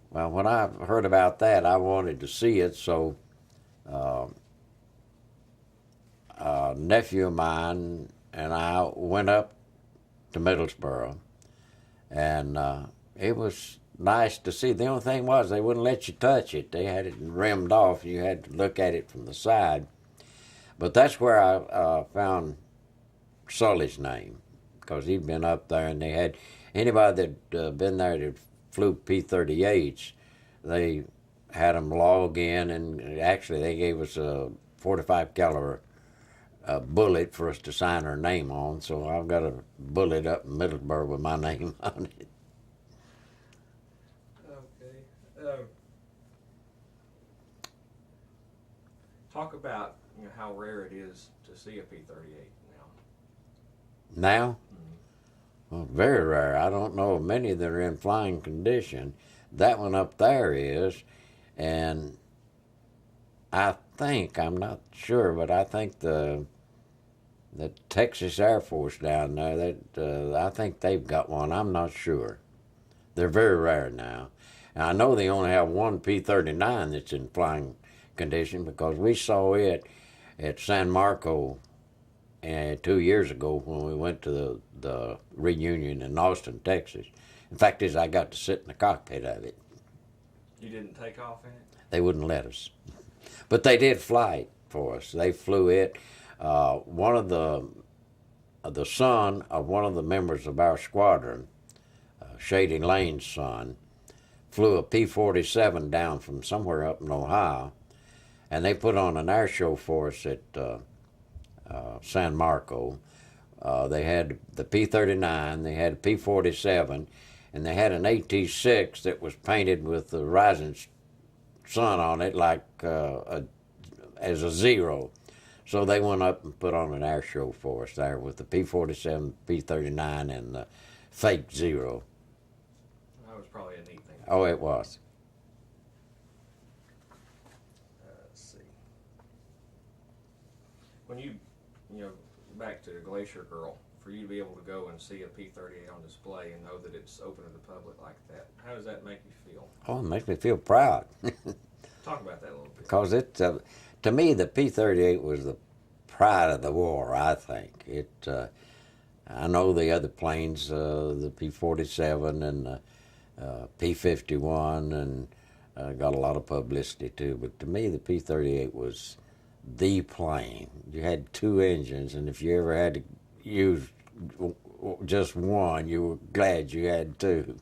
Speaker 3: Well, when I heard about that, I wanted to see it, so a nephew of mine and I went up to Middlesbrough, and it was nice to see. The only thing was they wouldn't let you touch it. They had it rimmed off. You had to look at it from the side. But that's where I found Sully's name, because he'd been up there, and they had anybody that been there that flew P-38s, they had them log in, and actually they gave us a 45 caliber bullet for us to sign our name on. So I've got a bullet up in Middlesbrough with my name on it.
Speaker 2: Okay. Talk about how rare it is to see a P-38 now.
Speaker 3: Now?
Speaker 2: Mm-hmm.
Speaker 3: Well, very rare. I don't know of many that are in flying condition. That one up there is, and I think, I'm not sure, but I think the Texas Air Force down there, that I think they've got one. I'm not sure. They're very rare now. And I know they only have one P-39 that's in flying condition, because we saw it at San Marco 2 years ago when we went to the reunion in Austin, Texas. In fact, I got to sit in the cockpit of it.
Speaker 2: You didn't take off in it?
Speaker 3: They wouldn't let us. But they did fly it for us. They flew it. One of the son of one of the members of our squadron, Shady Lane's son, flew a P-47 down from somewhere up in Ohio, and they put on an air show for us at San Marco. They had the P-39, they had a P-47, and they had an AT-6 that was painted with the rising sun on it, like as a zero. So they went up and put on an air show for us there with the P-47, P-39, and the fake zero.
Speaker 2: That was probably a neat thing.
Speaker 3: Oh, it was.
Speaker 2: Let's see. When you back to 𝐜𝐴𝐻𝐸𝐺, for you to be able to go and see a P-38 on display and know that it's open to the public like that, how does that make you feel?
Speaker 3: Oh, it makes me feel proud.
Speaker 2: Talk about that a little bit.
Speaker 3: Because to me, the P-38 was the pride of the war, I think. I know the other planes, the P-47 and the P-51, and got a lot of publicity too, but to me, the P-38 was the plane. You had two engines, and if you ever had to use just one, you were glad you had two.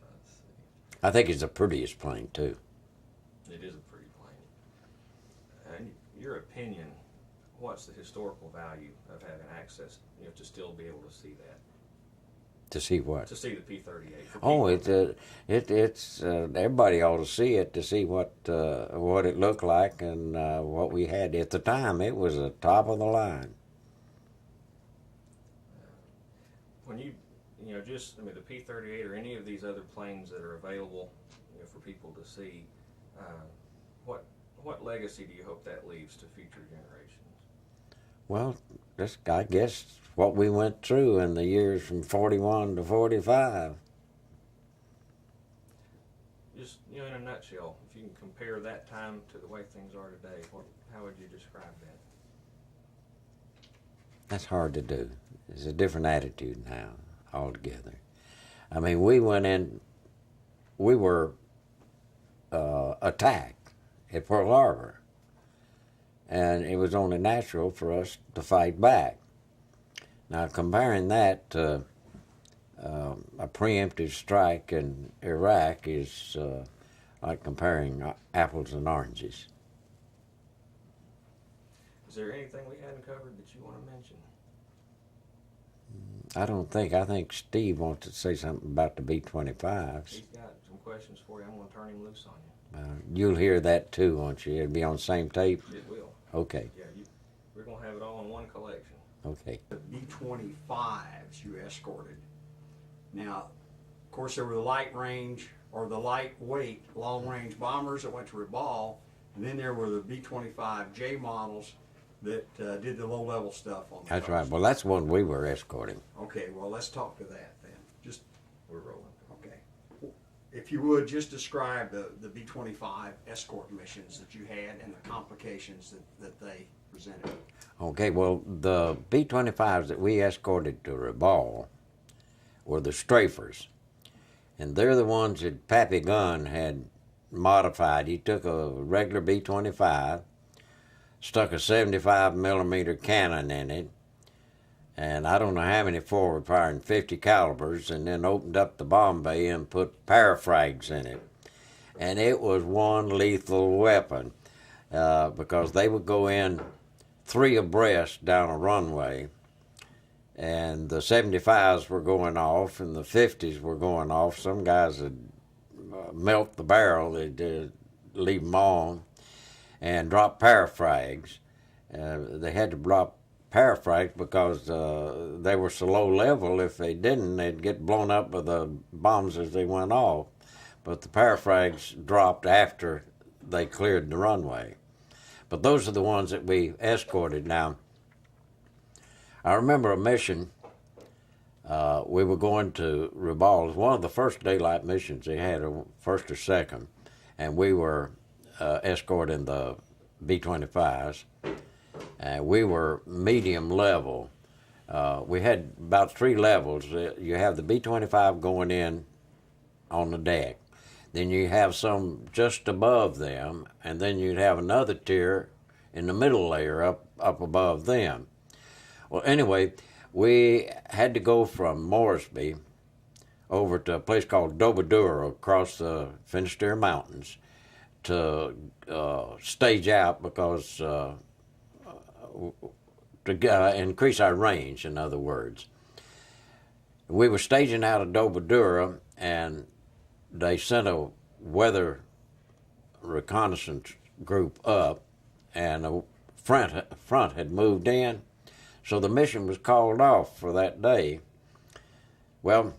Speaker 2: Let's see.
Speaker 3: I think it's the prettiest plane too.
Speaker 2: It is a pretty plane. And your opinion, what's the historical value of having access, to still be able to see that?
Speaker 3: To see what?
Speaker 2: To see the P-38.
Speaker 3: Oh, it's everybody ought to see it, to see what it looked like and what we had at the time. It was the top of the line.
Speaker 2: When you the P-38 or any of these other planes that are available, for people to see, what legacy do you hope that leaves to future generations?
Speaker 3: Well, I guess what we went through in the years from 41 to 45.
Speaker 2: Just, in a nutshell, if you can compare that time to the way things are today, how would you describe
Speaker 3: That's hard to do. It's a different attitude now altogether. I mean, we went in, we were attacked at Pearl Harbor, and it was only natural for us to fight back. Now, comparing that to a preemptive strike in Iraq is like comparing apples and oranges.
Speaker 2: Is there anything we hadn't covered that you want to mention?
Speaker 3: I don't think. I think Steve wants to say something about the B-25s.
Speaker 2: He's got some questions for you. I'm going to turn him loose on you.
Speaker 3: You'll hear that too, won't you? It'll be on the same tape?
Speaker 2: It will.
Speaker 3: Okay,
Speaker 2: Yeah, we're going to have it all in one collection.
Speaker 3: okay.
Speaker 1: The B-25s you escorted. Now, of course, there were the light range or the lightweight long-range bombers that went to Rabaul, and then there were the B-25J models that did the low-level stuff on the
Speaker 3: That's
Speaker 1: coast.
Speaker 3: right. Well, that's one we were escorting.
Speaker 1: Okay, well, let's talk to that then. Just,
Speaker 2: We're rolling.
Speaker 1: okay. If you would, just describe the B-25 escort missions that you had and the complications that they presented.
Speaker 3: Okay, well, the B-25s that we escorted to Rabaul were the strafers. And they're the ones that Pappy Gunn had modified. He took a regular B-25, stuck a 75 millimeter cannon in it, and I don't know how many forward firing 50 calibers, and then opened up the bomb bay and put parafrags in it. And it was one lethal weapon because they would go in 3 abreast down a runway, and the 75s were going off and the 50s were going off. Some guys would melt the barrel, they'd leave them on, and drop parafrags. They had to drop parafrags because they were so low level. If they didn't, they'd get blown up by the bombs as they went off. But the parafrags dropped after they cleared the runway. But those are the ones that we escorted. Now, I remember a mission. We were going to Rabaul. It was one of the first daylight missions they had, or first or second, and we were escorting the B-25s. We were medium level. We had about 3 levels. You have the B-25 going in on the deck. Then you have some just above them, and then you'd have another tier in the middle layer up above them. Well, anyway, we had to go from Moresby over to a place called Dobadura across the Finisterre Mountains to stage out because to increase our range, in other words. We were staging out of Dobadura, and they sent a weather reconnaissance group up, and a front had moved in, so the mission was called off for that day. Well,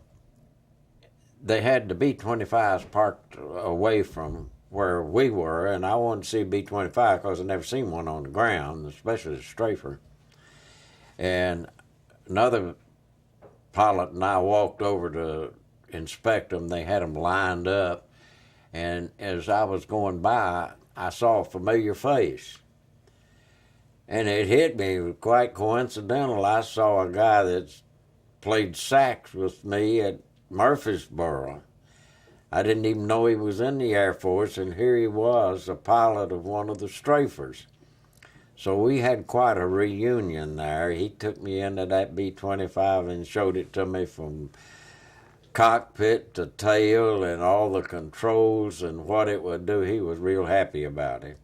Speaker 3: they had the B-25s parked away from where we were, and I wanted to see a B-25 because I'd never seen one on the ground, especially a strafer. And another pilot and I walked over to inspect them. They had them lined up, and as I was going by, I saw a familiar face. And it hit me quite coincidental. I saw a guy that played sax with me at Murfreesboro. I didn't even know he was in the Air Force, and here he was, a pilot of one of the strafers. So we had quite a reunion there. He took me into that B-25 and showed it to me from cockpit to tail and all the controls and what it would do. He was real happy about it.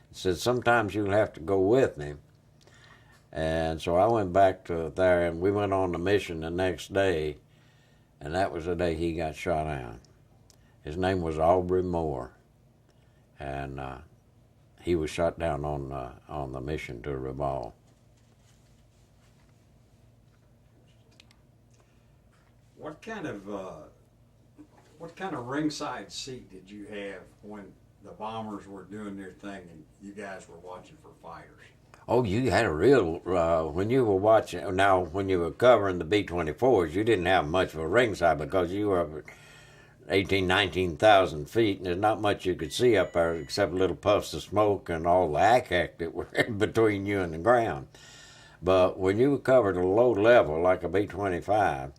Speaker 3: He said, sometimes you'll have to go with me. And so I went back to there, and we went on the mission the next day, and that was the day he got shot down. His name was Aubrey Moore, and he was shot down on the mission to Rabaul.
Speaker 1: What kind of ringside seat did you have when the bombers were doing their thing and you guys were watching for fighters?
Speaker 3: Oh, you had a real, when you were watching, now when you were covering the B-24s, you didn't have much of a ringside because you were up at 18,000, 19,000 feet, and there's not much you could see up there except little puffs of smoke and all the ack that were in between you and the ground. But when you covered a low level like a B-25,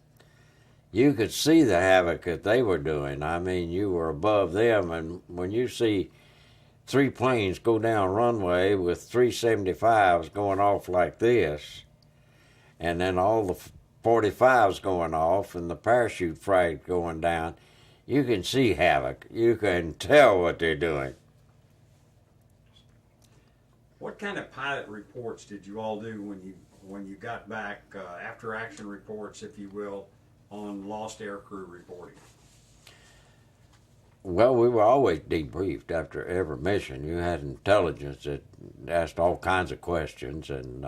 Speaker 3: you could see the havoc that they were doing. I mean, you were above them, and when you see 3 planes go down runway with 375s going off like this, and then all the 45s going off and the parachute frag going down, you can see havoc. You can tell what they're doing.
Speaker 1: What kind of pilot reports did you all do when you got back, after action reports, if you will, on lost aircrew reporting?
Speaker 3: Well, we were always debriefed after every mission. You had intelligence that asked all kinds of questions, and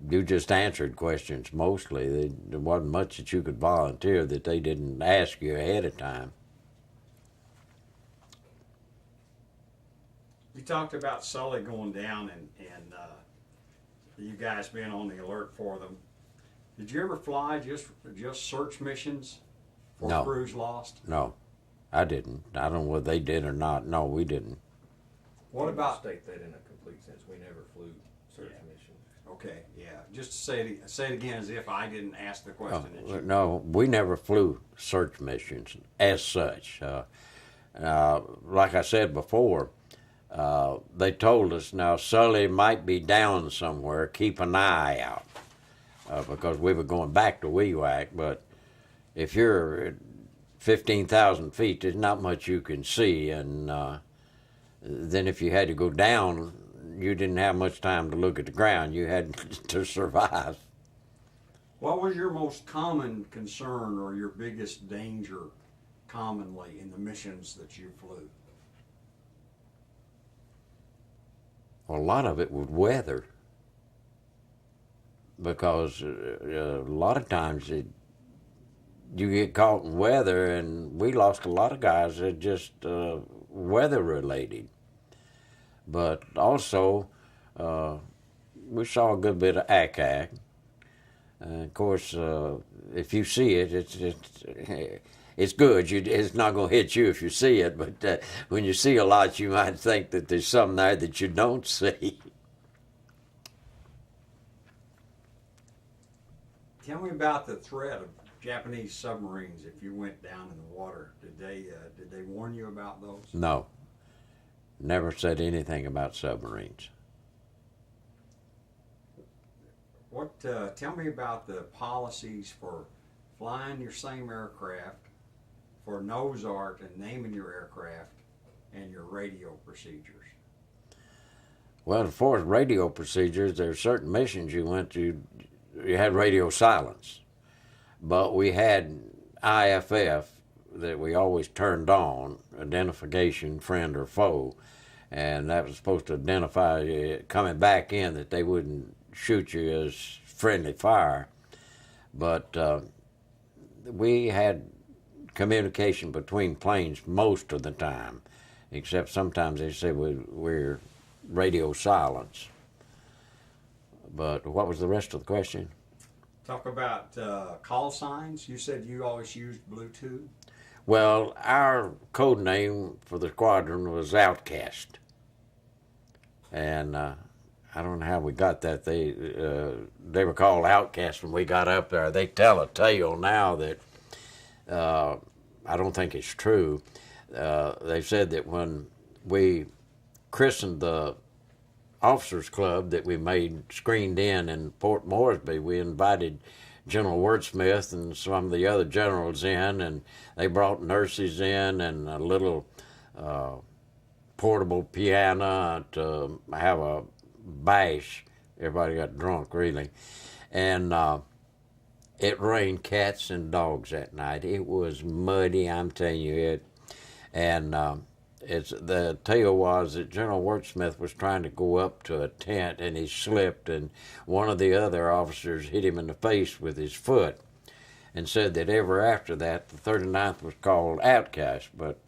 Speaker 3: you just answered questions mostly. There wasn't much that you could volunteer that they didn't ask you ahead of time.
Speaker 1: You talked about Sully going down and you guys being on the alert for them. Did you ever fly just search missions for
Speaker 3: No.
Speaker 1: crews lost?
Speaker 3: No, I didn't. I don't know whether they did or not. No, we didn't.
Speaker 1: What about?
Speaker 2: State that in a complete sense. We never flew search missions.
Speaker 1: Okay, yeah. Just to say it again as if I didn't ask the question. that you-
Speaker 3: No, we never flew search missions as such. Like I said before, they told us, now Sully might be down somewhere, keep an eye out, because we were going back to WEWAC, but if you're at 15,000 feet, there's not much you can see, and then if you had to go down, you didn't have much time to look at the ground. You had to survive.
Speaker 1: What was your most common concern or your biggest danger commonly in the missions that you flew?
Speaker 3: A lot of it was weather, because a lot of times you get caught in weather, and we lost a lot of guys that just weather related. But also, we saw a good bit of ACAC. Of course, if you see it, it's good. It's not going to hit you if you see it, but when you see a lot, you might think that there's something there that you don't see.
Speaker 1: Tell me about the threat of Japanese submarines if you went down in the water. Did they warn you about those?
Speaker 3: No, never said anything about submarines.
Speaker 1: Tell me about the policies for flying your same aircraft, for nose art and naming your aircraft, and your radio procedures.
Speaker 3: Well, as far as radio procedures, there are certain missions you went to, you had radio silence. But we had IFF that we always turned on, identification, friend or foe, and that was supposed to identify you coming back in, that they wouldn't shoot you as friendly fire. But we had communication between planes most of the time, except sometimes they said we're radio silence. But what was the rest of the question?
Speaker 1: Talk about call signs. You said you always used Bluetooth.
Speaker 3: Well, our code name for the squadron was Outcast, and I don't know how we got that. They were called Outcast when we got up there. They tell a tale now that I don't think it's true. They said that when we christened the officers club that we made screened in Port Moresby, we invited General Wordsmith and some of the other generals in, and they brought nurses in and a little portable piano to have a bash. Everybody got drunk, really. And it rained cats and dogs that night. It was muddy, I'm telling you it. And the tale was that General Wordsmith was trying to go up to a tent, and he slipped, and one of the other officers hit him in the face with his foot, and said that ever after that, the 39th was called Outcast. But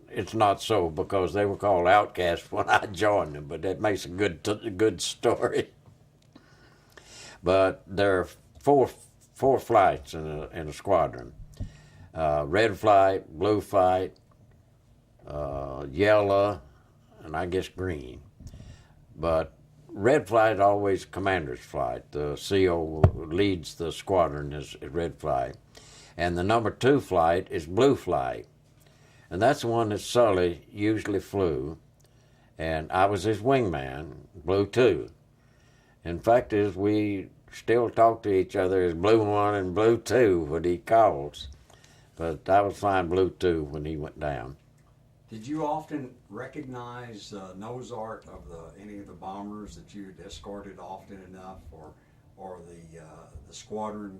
Speaker 3: it's not so, because they were called Outcast when I joined them, but that makes a good story. But there are four flights in a squadron. Red flight, blue flight, yellow, and I guess green. But red flight always commander's flight. The CO leads the squadron is red flight. And the number 2 flight is blue flight. And that's the one that Sully usually flew. And I was his wingman, blue 2. In fact, is we still talk to each other as blue 1 and blue 2 when he calls. But I was flying blue 2 when he went down.
Speaker 1: Did you often recognize nose art of any of the bombers that you had escorted often enough, or the squadron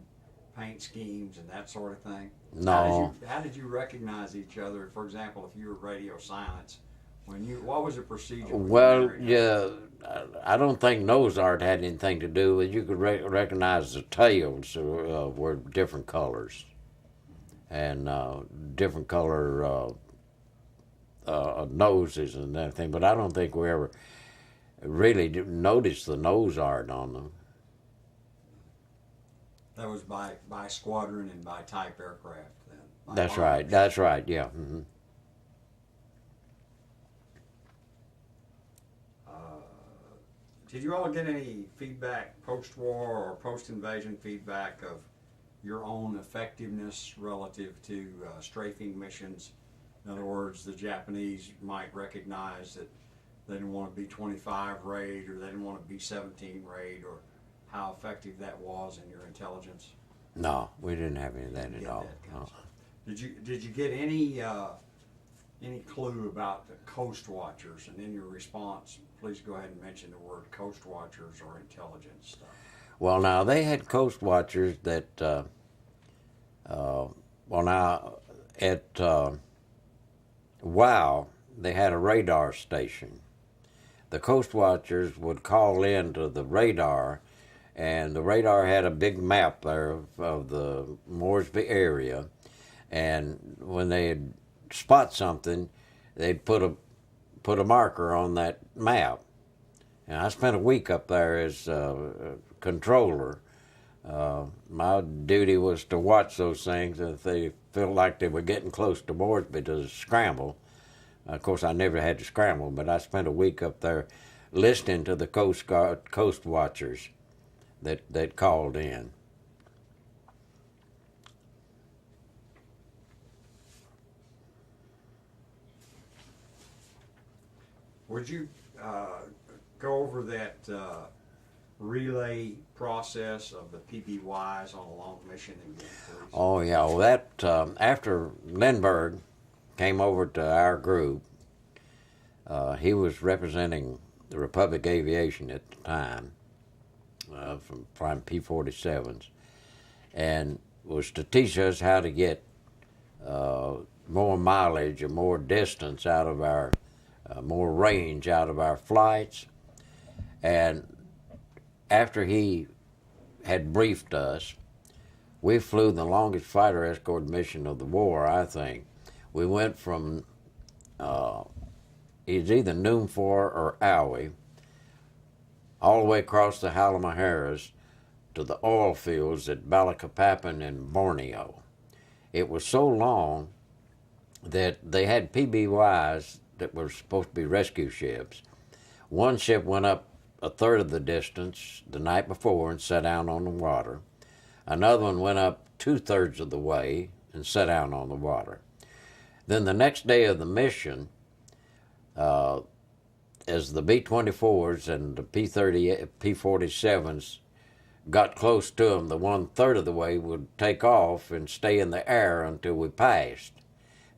Speaker 1: paint schemes and that sort of thing?
Speaker 3: No.
Speaker 1: How did you recognize each other? For example, if you were radio silence, what was the procedure?
Speaker 3: Well, yeah, I don't think nose art had anything to do with it. You could recognize the tails were different colors and different color noses and everything, but I don't think we ever really noticed the nose art on them.
Speaker 1: That was by squadron and by type aircraft then?
Speaker 3: That's right, yeah. Mm-hmm.
Speaker 1: Did you all get any feedback post-war or post-invasion feedback of your own effectiveness relative to strafing missions? In other words, the Japanese might recognize that they didn't want to be 25 raid, or they didn't want to be 17 raid, or how effective that was in your intelligence?
Speaker 3: No, we didn't have any of that at all. No.
Speaker 1: Did you get any clue about the coast watchers? And in your response, please go ahead and mention the word coast watchers or intelligence stuff.
Speaker 3: Well, now they had coast watchers that. Now at WW2, they had a radar station. The coast watchers would call in to the radar, and the radar had a big map there of the Mooresby area, and when they'd spot something, they'd put a marker on that map. And I spent a week up there as controller. My duty was to watch those things, and if they felt like they were getting close to Mooresby to scramble. Of course, I never had to scramble, but I spent a week up there listening to the coast watchers that called in.
Speaker 1: Would you go over that relay process of the PBYs on a long mission again, please?
Speaker 3: Oh, yeah. Well, that after Lindbergh came over to our group, he was representing the Republic Aviation at the time, from flying P-47s, and was to teach us how to get more mileage or more distance out of our, more range out of our flights. And after he had briefed us, we flew the longest fighter escort mission of the war, I think. We went from, it's either Numfor or Aui, all the way across the Halmaheras to the oil fields at Balikpapan in Borneo. It was so long that they had PBYs that were supposed to be rescue ships. One ship went up a third of the distance the night before and sat down on the water. Another one went up 2/3 of the way and sat down on the water. Then the next day of the mission, as the B-24s and the P-47s got close to them, the 1/3 of the way would take off and stay in the air until we passed.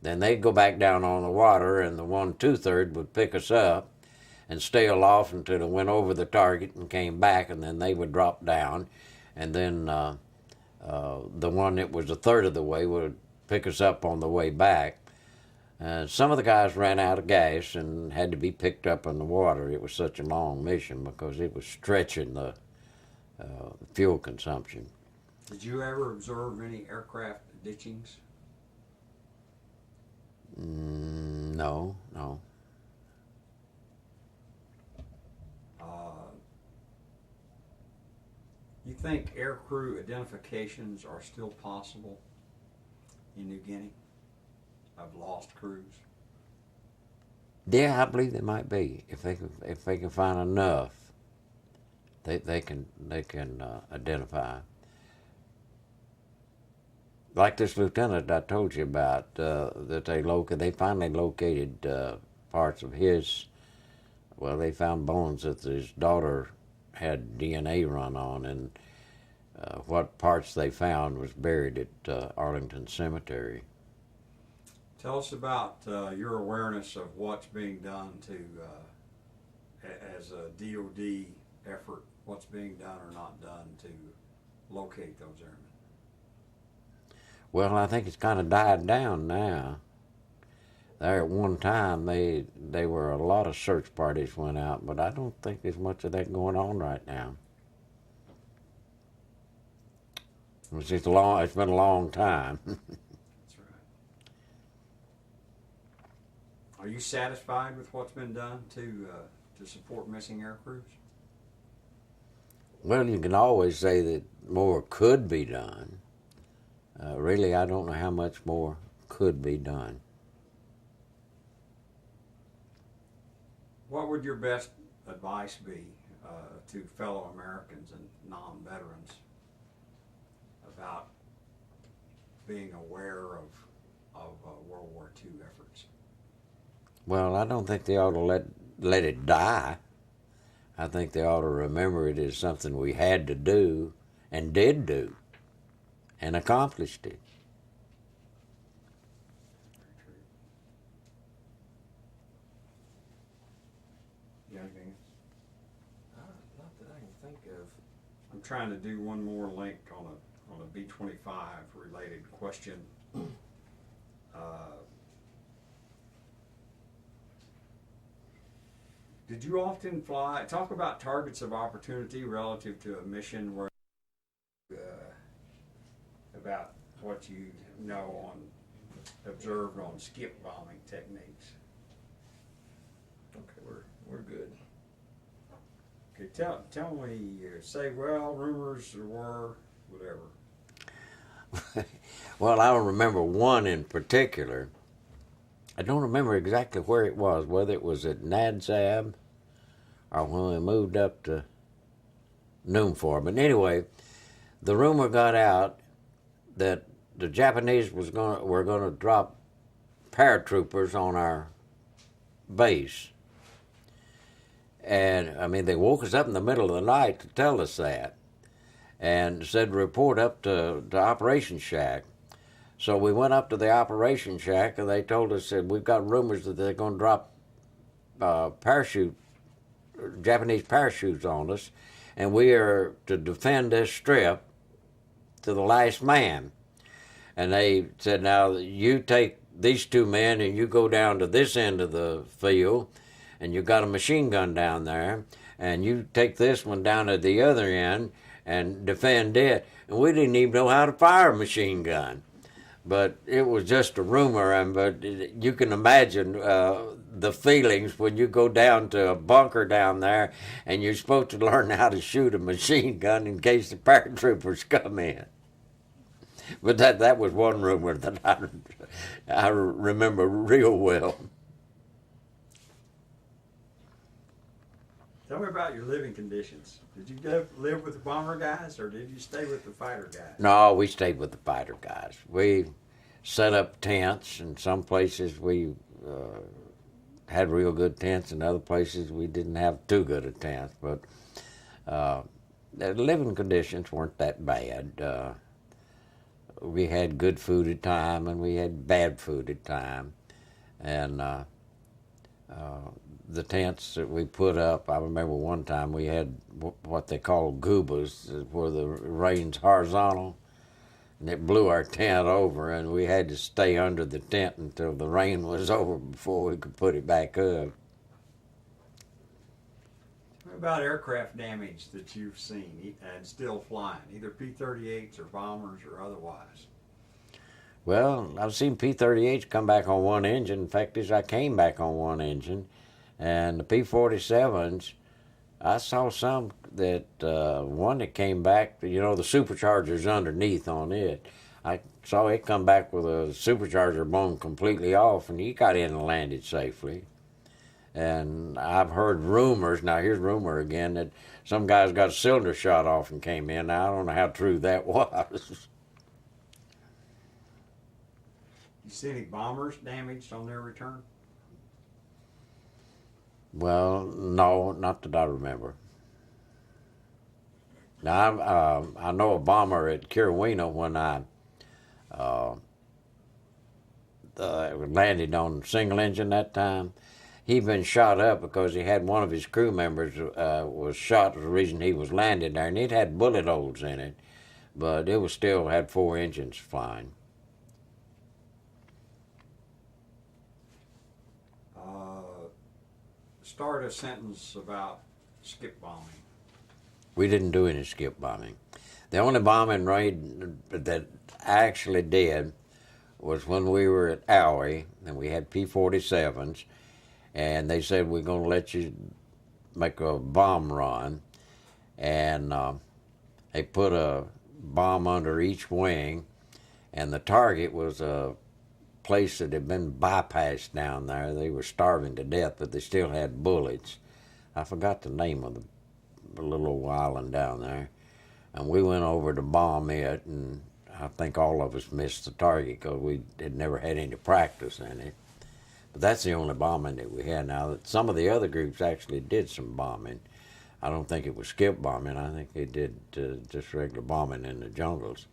Speaker 3: Then they'd go back down on the water, and the 1/2 would pick us up and stay aloft until it went over the target and came back, and then they would drop down. And then the one that was 1/3 of the way would pick us up on the way back. Some of the guys ran out of gas and had to be picked up in the water. It was such a long mission because it was stretching the fuel consumption.
Speaker 1: Did you ever observe any aircraft ditchings?
Speaker 3: No.
Speaker 1: You think aircrew identifications are still possible in New Guinea of lost crews?
Speaker 3: Yeah, I believe they might be if they can find enough. they can identify. Like this lieutenant I told you about, that they finally located parts of his. Well, they found bones that his daughter had DNA run on, and what parts they found was buried at Arlington Cemetery.
Speaker 1: Tell us about your awareness of what's being done to, as a DOD effort, what's being done or not done to locate those airmen.
Speaker 3: Well, I think it's kind of died down now. There at one time, they were a lot of search parties went out, but I don't think there's much of that going on right now. It's just it's been a long time.
Speaker 1: That's right. Are you satisfied with what's been done to support missing air crews?
Speaker 3: Well, you can always say that more could be done. Really, I don't know how much more could be done.
Speaker 1: What would your best advice be to fellow Americans and non-veterans about being aware of World War II efforts?
Speaker 3: Well, I don't think they ought to let it die. I think they ought to remember it as something we had to do and did do and accomplished it.
Speaker 1: You got anything?
Speaker 2: Not that I can think of.
Speaker 1: I'm trying to do one more link on a B-25 related question. Did you often fly? Talk about targets of opportunity relative to a mission where about what you know observed on skip bombing techniques.
Speaker 2: Okay, we're good.
Speaker 1: Okay, tell me. Say, well, rumors were whatever.
Speaker 3: Well, I don't remember one in particular. I don't remember exactly where it was, whether it was at Nadsab or when we moved up to Noomfor. But anyway, the rumor got out that the Japanese were going to drop paratroopers on our base. And, I mean, they woke us up in the middle of the night to tell us that and said report up to Operation Shack. So we went up to the Operation Shack, and they told us that we've got rumors that they're going to drop Japanese parachutes on us, and we are to defend this strip to the last man. And they said, now you take these two men and you go down to this end of the field, and you've got a machine gun down there, and you take this one down at the other end and defend it. And we didn't even know how to fire a machine gun. But it was just a rumor, but you can imagine the feelings when you go down to a bunker down there and you're supposed to learn how to shoot a machine gun in case the paratroopers come in. But that was one rumor that I remember real well.
Speaker 1: Tell me about your living conditions. Did you live with the bomber guys, or did you stay with the fighter guys?
Speaker 3: No, we stayed with the fighter guys. We set up tents. In some places we had real good tents. In other places we didn't have too good a tent. But the living conditions weren't that bad. We had good food at time, and we had bad food at time. And the tents that we put up, I remember one time we had what they call goobas, where the rain's horizontal, and it blew our tent over, and we had to stay under the tent until the rain was over before we could put it back up.
Speaker 1: What about aircraft damage that you've seen and still flying, either P-38s or bombers or otherwise?
Speaker 3: Well, I've seen P-38s come back on one engine. In fact, I came back on one engine. And the P-47s, I saw some that, one that came back, the supercharger's underneath on it. I saw it come back with a supercharger blown completely off, and he got in and landed safely. And I've heard rumors, now here's rumor again, that some guys got a cylinder shot off and came in. Now, I don't know how true that was.
Speaker 1: You see any bombers damaged on their return?
Speaker 3: Well, no, not that I remember. Now, I know a bomber at 𝐜𝐸𝐻𝐻 when I landed on single engine that time. He'd been shot up because he had one of his crew members was shot. Was the reason he was landing there, and it had bullet holes in it, but it was still had 4 engines flying.
Speaker 1: Start a sentence about skip bombing.
Speaker 3: We didn't do any skip bombing. The only bombing raid that I actually did was when we were at Aui, and we had P-47s, and they said, we're going to let you make a bomb run, and they put a bomb under each wing, and the target was a place that had been bypassed down there. They were starving to death, but they still had bullets. I forgot the name of the little old island down there, and we went over to bomb it, and I think all of us missed the target because we had never had any practice in it. But that's the only bombing that we had. Now, some of the other groups actually did some bombing. I don't think it was skip bombing. I think they did just regular bombing in the jungles.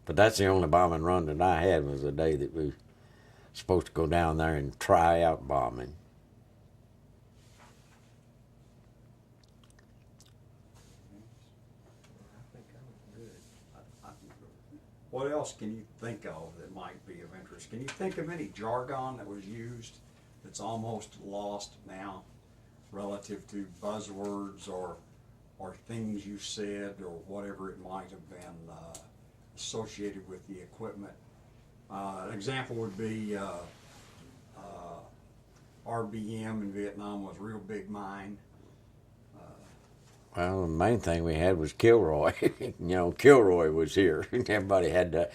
Speaker 3: But that's the only bombing run that I had, was the day that we were supposed to go down there and try out bombing.
Speaker 1: What else can you think of that might be of interest? Can you think of any jargon that was used that's almost lost now relative to buzzwords or things you said or whatever it might have been associated with the equipment? An example would be RBM in Vietnam was a real big mine.
Speaker 3: Well, the main thing we had was Kilroy. You know, Kilroy was here. Everybody had to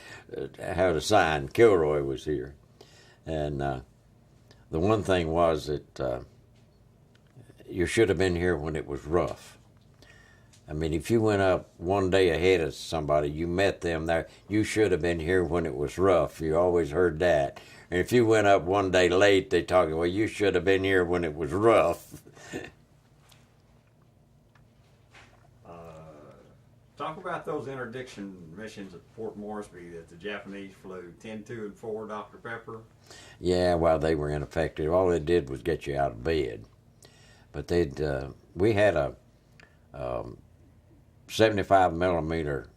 Speaker 3: have a sign, Kilroy was here. And the one thing was that you should have been here when it was rough. I mean, if you went up one day ahead of somebody, you met them there, you should have been here when it was rough. You always heard that. And if you went up one day late, they talk, well, you should have been here when it was rough.
Speaker 1: Talk about those interdiction missions at Fort Moresby that the Japanese flew, 10, 2, and 4, Dr. Pepper.
Speaker 3: Yeah, well, they were ineffective. All they did was get you out of bed. But we had a 75 millimeter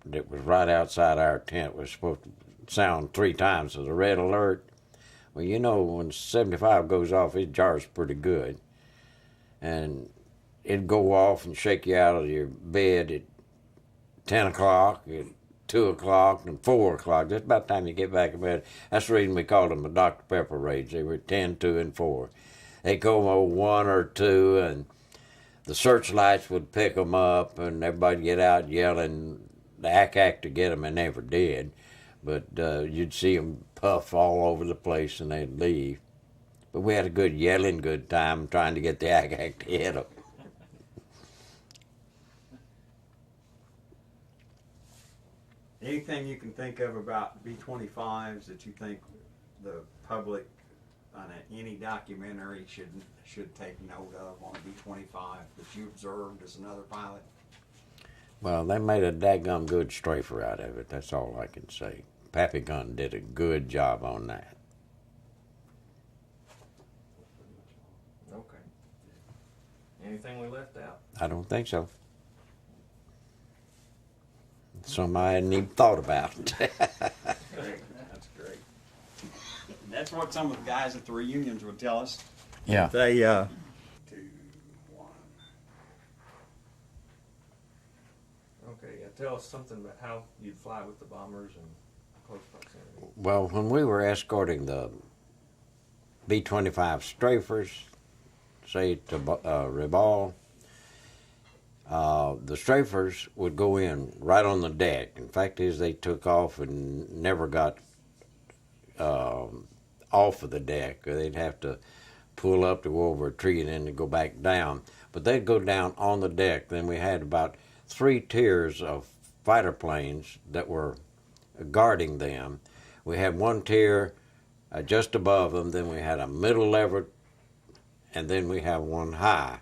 Speaker 3: that was right outside our tent. Was supposed to sound 3 times as a red alert. Well, you know, when 75 goes off, it jars pretty good. And it'd go off and shake you out of your bed at 10 o'clock, at 2 o'clock, and 4 o'clock. Just about the time you get back in bed. That's the reason we called them the Dr. Pepper raids. They were 10, 2, and 4. They'd go 1 or 2, and the searchlights would pick them up, and everybody'd get out yelling, the ack to get them, and never did. But you'd see them puff all over the place, and they'd leave. But we had a good yelling good time trying to get the ack to hit them.
Speaker 1: Anything you can think of about B-25s that you think the public on any documentary should take note of on a B-25 that you observed as another pilot?
Speaker 3: Well, they made a daggum good strafer out of it. That's all I can say. Pappy Gunn did a good job on that.
Speaker 2: Okay. Anything we left out?
Speaker 3: I don't think so. Something I hadn't even thought about.
Speaker 1: Great. That's great. That's what some of the guys at the reunions would tell us.
Speaker 3: Yeah.
Speaker 1: They 2, 1.
Speaker 2: Okay, yeah, tell us something about how you'd fly with the bombers and close proximity.
Speaker 3: Well, when we were escorting the B-25 strafers, say to Reval, the strafers would go in right on the deck. In fact, they took off and never got off of the deck. They'd have to pull up to go over a tree and then to go back down. But they'd go down on the deck. Then we had about 3 tiers of fighter planes that were guarding them. We had 1 tier just above them, then we had a middle level, and then we have 1 high.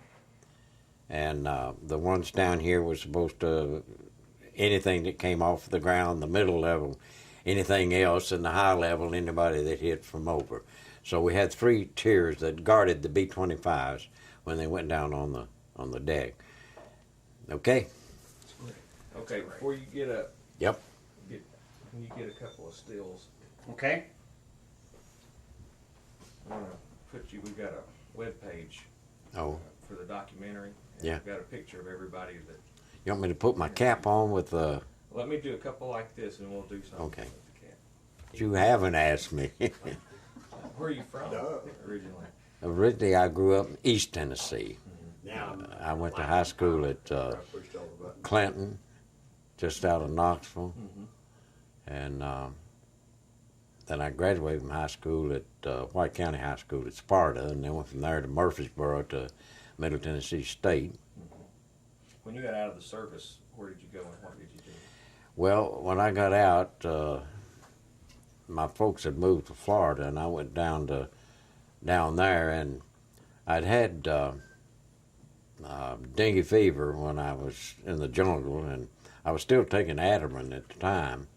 Speaker 3: And the ones down here was supposed to, anything that came off the ground, the middle level, anything else, and the high level, anybody that hit from over. So we had 3 tiers that guarded the B-25s when they went down on the deck. Okay?
Speaker 2: Okay, before you get up,
Speaker 3: Yep.
Speaker 2: can you get a couple of stills?
Speaker 1: Okay.
Speaker 2: I'm gonna put you. We've got a web page
Speaker 3: Oh,
Speaker 2: for the documentary. And
Speaker 3: Yeah.
Speaker 2: We've got a picture of everybody that.
Speaker 3: you want me to put my cap on with the...
Speaker 2: Let me do a couple like this, and we'll do something
Speaker 3: Okay.
Speaker 2: with the cat.
Speaker 3: You haven't asked me.
Speaker 2: Where are you from originally?
Speaker 3: Originally, I grew up in East Tennessee.
Speaker 1: Now,
Speaker 3: I went to high school at Clinton, just out of Knoxville. And then I graduated from high school at White County High School at Sparta, and then went from there to Murfreesboro to Middle Tennessee State.
Speaker 2: When you got out of the service, where did you go and what did you do?
Speaker 3: Well, when I got out, my folks had moved to Florida, and I went down there, and I'd had dengue fever when I was in the jungle, and I was still taking Ativan at the time.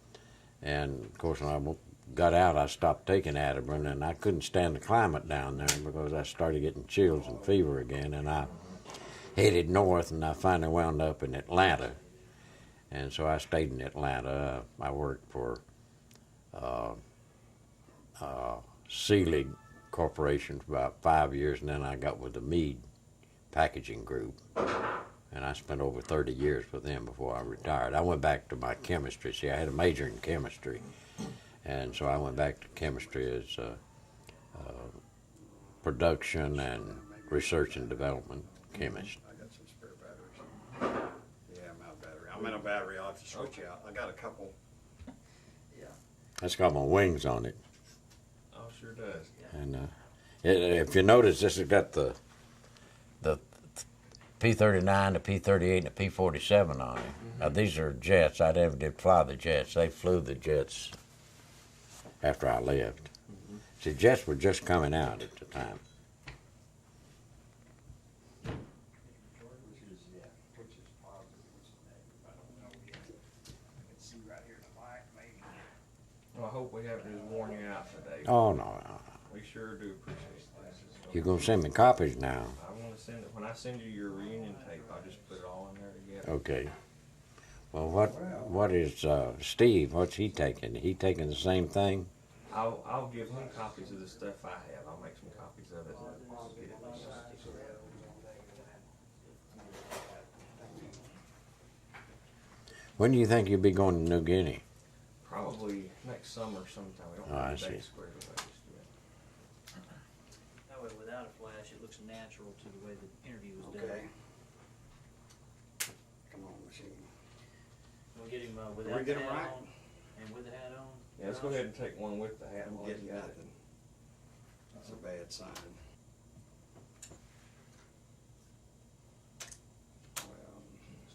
Speaker 3: And of course, when I got out, I stopped taking Ativan, and I couldn't stand the climate down there because I started getting chills and fever again, and I headed north, and I finally wound up in Atlanta. And so I stayed in Atlanta. I worked for Sealy Corporation for about 5 years, and then I got with the Mead Packaging Group. And I spent over 30 years with them before I retired. I went back to my chemistry. See, I had a major in chemistry. And so I went back to chemistry as production and research and development chemist.
Speaker 1: I got some spare batteries. Yeah, I'm out of battery. I'm in a battery. I'll have to switch out. I got a couple. Yeah.
Speaker 3: That's got my wings on it.
Speaker 2: Oh, sure does.
Speaker 3: And if you notice, this has got the P-39, the P-38, and the P-47 on it. Now, these are jets. I never did fly the jets. They flew the jets after I left. See, jets were just coming out at the time.
Speaker 1: Which is positive, which is negative. I don't know yet. I can see right here the light, maybe.
Speaker 2: Well, I hope we haven't just worn you out today.
Speaker 3: Oh, no.
Speaker 2: We sure do appreciate that.
Speaker 3: You're going to send me copies now.
Speaker 2: I want to send it, when I send you your reunion tape, I'll just put it all in there together.
Speaker 3: Okay. Well, what is Steve? What's he taking? He taking the same thing?
Speaker 2: I'll give him copies of the stuff I have. I'll make some copies of it. And I'll get it.
Speaker 3: When do you think you'll be going to New Guinea?
Speaker 2: Probably next summer sometime. We don't
Speaker 3: Oh, I
Speaker 2: have the
Speaker 3: see.
Speaker 2: date squared away just yet.
Speaker 4: That way, without a flash, it looks natural to the way the interview was done.
Speaker 1: Okay. Come on, machine.
Speaker 4: We'll get him
Speaker 1: we
Speaker 4: without the
Speaker 1: get him
Speaker 4: hat
Speaker 1: right?
Speaker 4: on and with the hat on.
Speaker 2: Yeah, let's go ahead and take one with the hat.
Speaker 1: I'm
Speaker 2: while
Speaker 1: getting
Speaker 2: you got
Speaker 1: nothing. That's a bad sign. Well,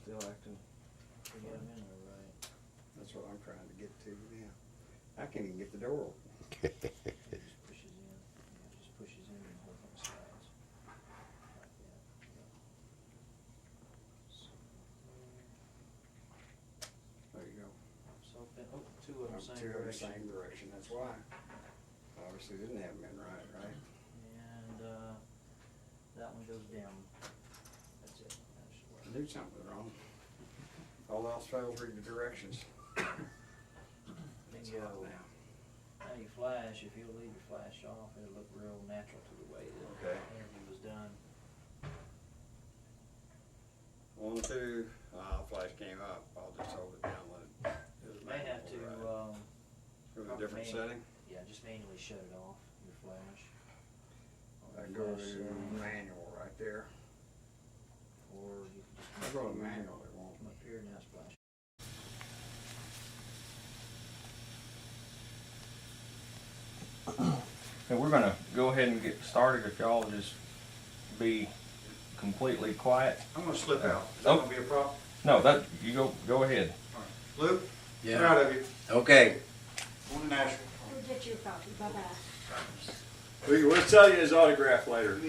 Speaker 2: Still acting.
Speaker 4: We got him in there right.
Speaker 1: that's what I'm trying to get to now. I can't even get the door open.
Speaker 4: He just pushes in. Yeah, just pushes in and the whole thing slides. Like that. Yeah. So,
Speaker 1: There you go.
Speaker 4: so oh, two of them same
Speaker 1: Two of the
Speaker 4: direction.
Speaker 1: same direction, that's why. Obviously didn't have them in right?
Speaker 4: And that one goes down. That's it. That's
Speaker 1: I
Speaker 4: where.
Speaker 1: knew something was wrong. All else fails, read the directions. It's
Speaker 4: Bingo.
Speaker 1: hot now.
Speaker 4: Now you flash, if you'll leave your flash off, it'll look real natural to the way the
Speaker 1: Okay.
Speaker 4: interview was done.
Speaker 1: 1, 2, flash came up. I'll just hold it down, let it.
Speaker 4: You may have to,
Speaker 1: Go to a different setting.
Speaker 4: yeah, just manually shut it off, your flash. On
Speaker 1: I
Speaker 4: the
Speaker 1: go
Speaker 4: flash
Speaker 1: to
Speaker 4: setting,
Speaker 1: manual right there.
Speaker 4: or you can
Speaker 1: I
Speaker 4: just
Speaker 1: go
Speaker 4: come
Speaker 1: to manual, it won't.
Speaker 4: up here, now splash.
Speaker 2: Okay, we're gonna go ahead and get started if y'all just be completely quiet.
Speaker 1: I'm gonna slip out. Is
Speaker 2: that
Speaker 1: that
Speaker 2: gonna
Speaker 1: gonna be a problem?
Speaker 2: No, that, you go ahead.
Speaker 1: Luke,
Speaker 3: Yeah.
Speaker 1: proud of you.
Speaker 3: Okay.
Speaker 1: On to Nashville.
Speaker 5: Go get your copy, bye-bye.
Speaker 1: We'll tell you his autograph later.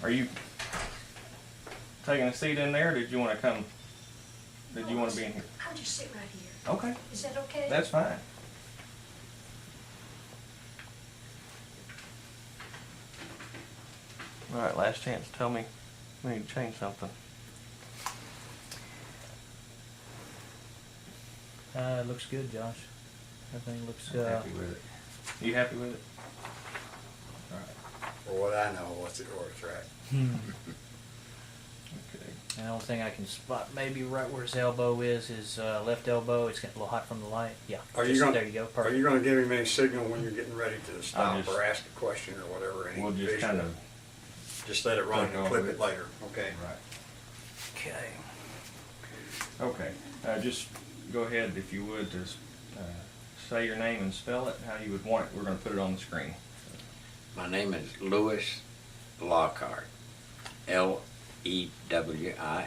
Speaker 2: Are you taking a seat in there, or did you wanna come, did you wanna be in here?
Speaker 5: I'll just sit right here.
Speaker 2: Okay,
Speaker 5: Is that okay?
Speaker 2: that's fine. All right, last chance, tell me, we need to change something.
Speaker 4: It looks good, Josh. Everything looks,
Speaker 2: I'm happy with it. You happy with it? All right,
Speaker 1: For what I know, what's it worth, right?
Speaker 2: okay.
Speaker 4: the only thing I can spot maybe right where his elbow is his left elbow. It's getting a little hot from the light. Yeah.
Speaker 1: Are you
Speaker 4: just-
Speaker 1: gonna-
Speaker 4: there you go.
Speaker 1: Are
Speaker 4: Perfect.
Speaker 1: you gonna give him any signal when you're getting ready to stop
Speaker 2: just-
Speaker 1: or ask a question or whatever? Any
Speaker 2: We'll just
Speaker 1: visual?
Speaker 2: kind of,
Speaker 1: Just let it run
Speaker 2: Take
Speaker 1: and
Speaker 2: off
Speaker 1: clip
Speaker 2: with
Speaker 1: it later, okay?
Speaker 2: right.
Speaker 4: Okay.
Speaker 2: Okay, just go ahead, if you would, just say your name and spell it, how you would want it. We're gonna put it on the screen.
Speaker 3: My name is Louis Lockhart. Lewis Lockart.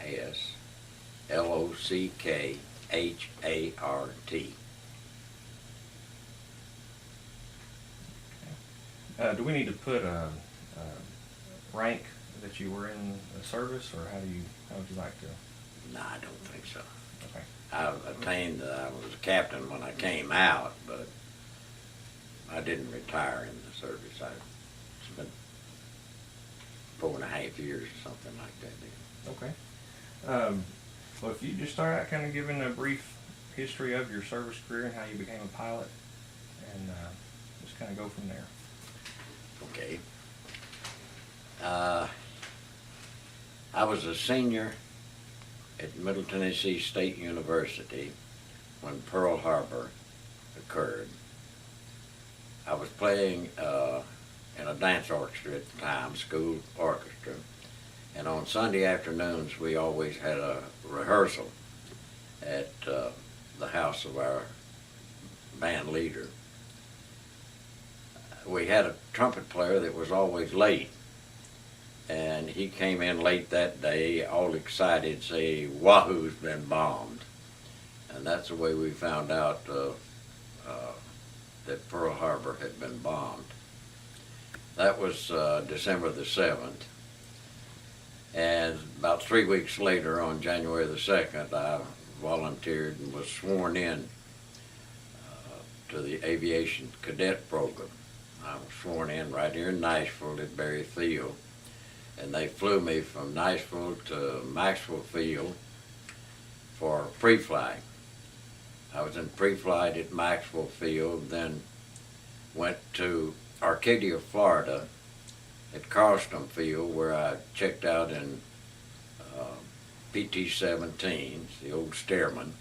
Speaker 2: Do we need to put a rank that you were in the service, or how would you like to?
Speaker 3: No, I don't think so.
Speaker 2: Okay.
Speaker 3: I attained that I was a captain when I came out, but I didn't retire in the service. It's been 4.5 years or something like that.
Speaker 2: Okay. Well, if you just start out kind of giving a brief history of your service career and how you became a pilot, and just kind of go from there.
Speaker 3: Okay. I was a senior at Middle Tennessee State University when Pearl Harbor occurred. I was playing in a dance orchestra at the time, school orchestra, and on Sunday afternoons we always had a rehearsal at the house of our band leader. We had a trumpet player that was always late, and he came in late that day, all excited, say, "Wahoo's been bombed." And that's the way we found out that Pearl Harbor had been bombed. That was December the 7th. And about 3 weeks later, on January the 2nd, I volunteered and was sworn in to the aviation cadet program. I was sworn in right here in Nashville at Berry Field, and they flew me from Nashville to Maxwell Field for pre-flight. I was in pre-flight at Maxwell Field, then went to Arcadia, Florida at Carlston Field, where I checked out in PT-17s, the old Stearman.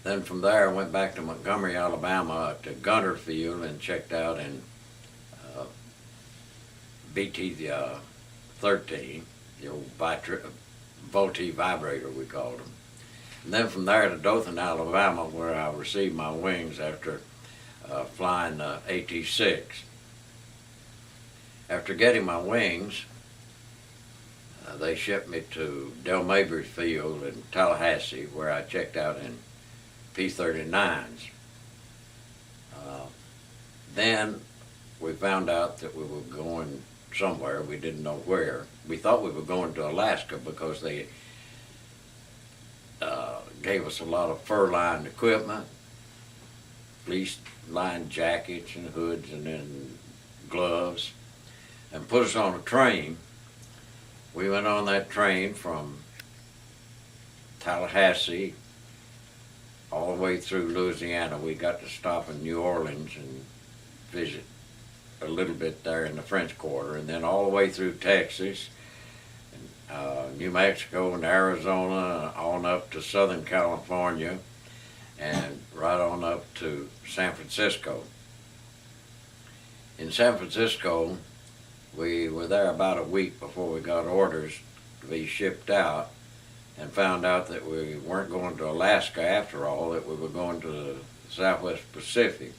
Speaker 3: Then from there I went back to Montgomery, Alabama to Gunter Field and checked out in BT-13, the old Volti vibrator we called them. And then from there to Dothan, Alabama, where I received my wings after flying the AT-6. After getting my wings, they shipped me to Del Mabry Field in Tallahassee, where I checked out in P-39s. Then we found out that we were going somewhere. We didn't know where. We thought we were going to Alaska because they gave us a lot of fur-lined equipment, fleece-lined jackets and hoods and then gloves, and put us on a train. We went on that train from Tallahassee all the way through Louisiana. We got to stop in New Orleans and visit a little bit there in the French Quarter, and then all the way through Texas, New Mexico and Arizona, on up to Southern California, and right on up to San Francisco. In San Francisco, we were there about a week before we got orders to be shipped out and found out that we weren't going to Alaska after all, that we were going to the Southwest Pacific.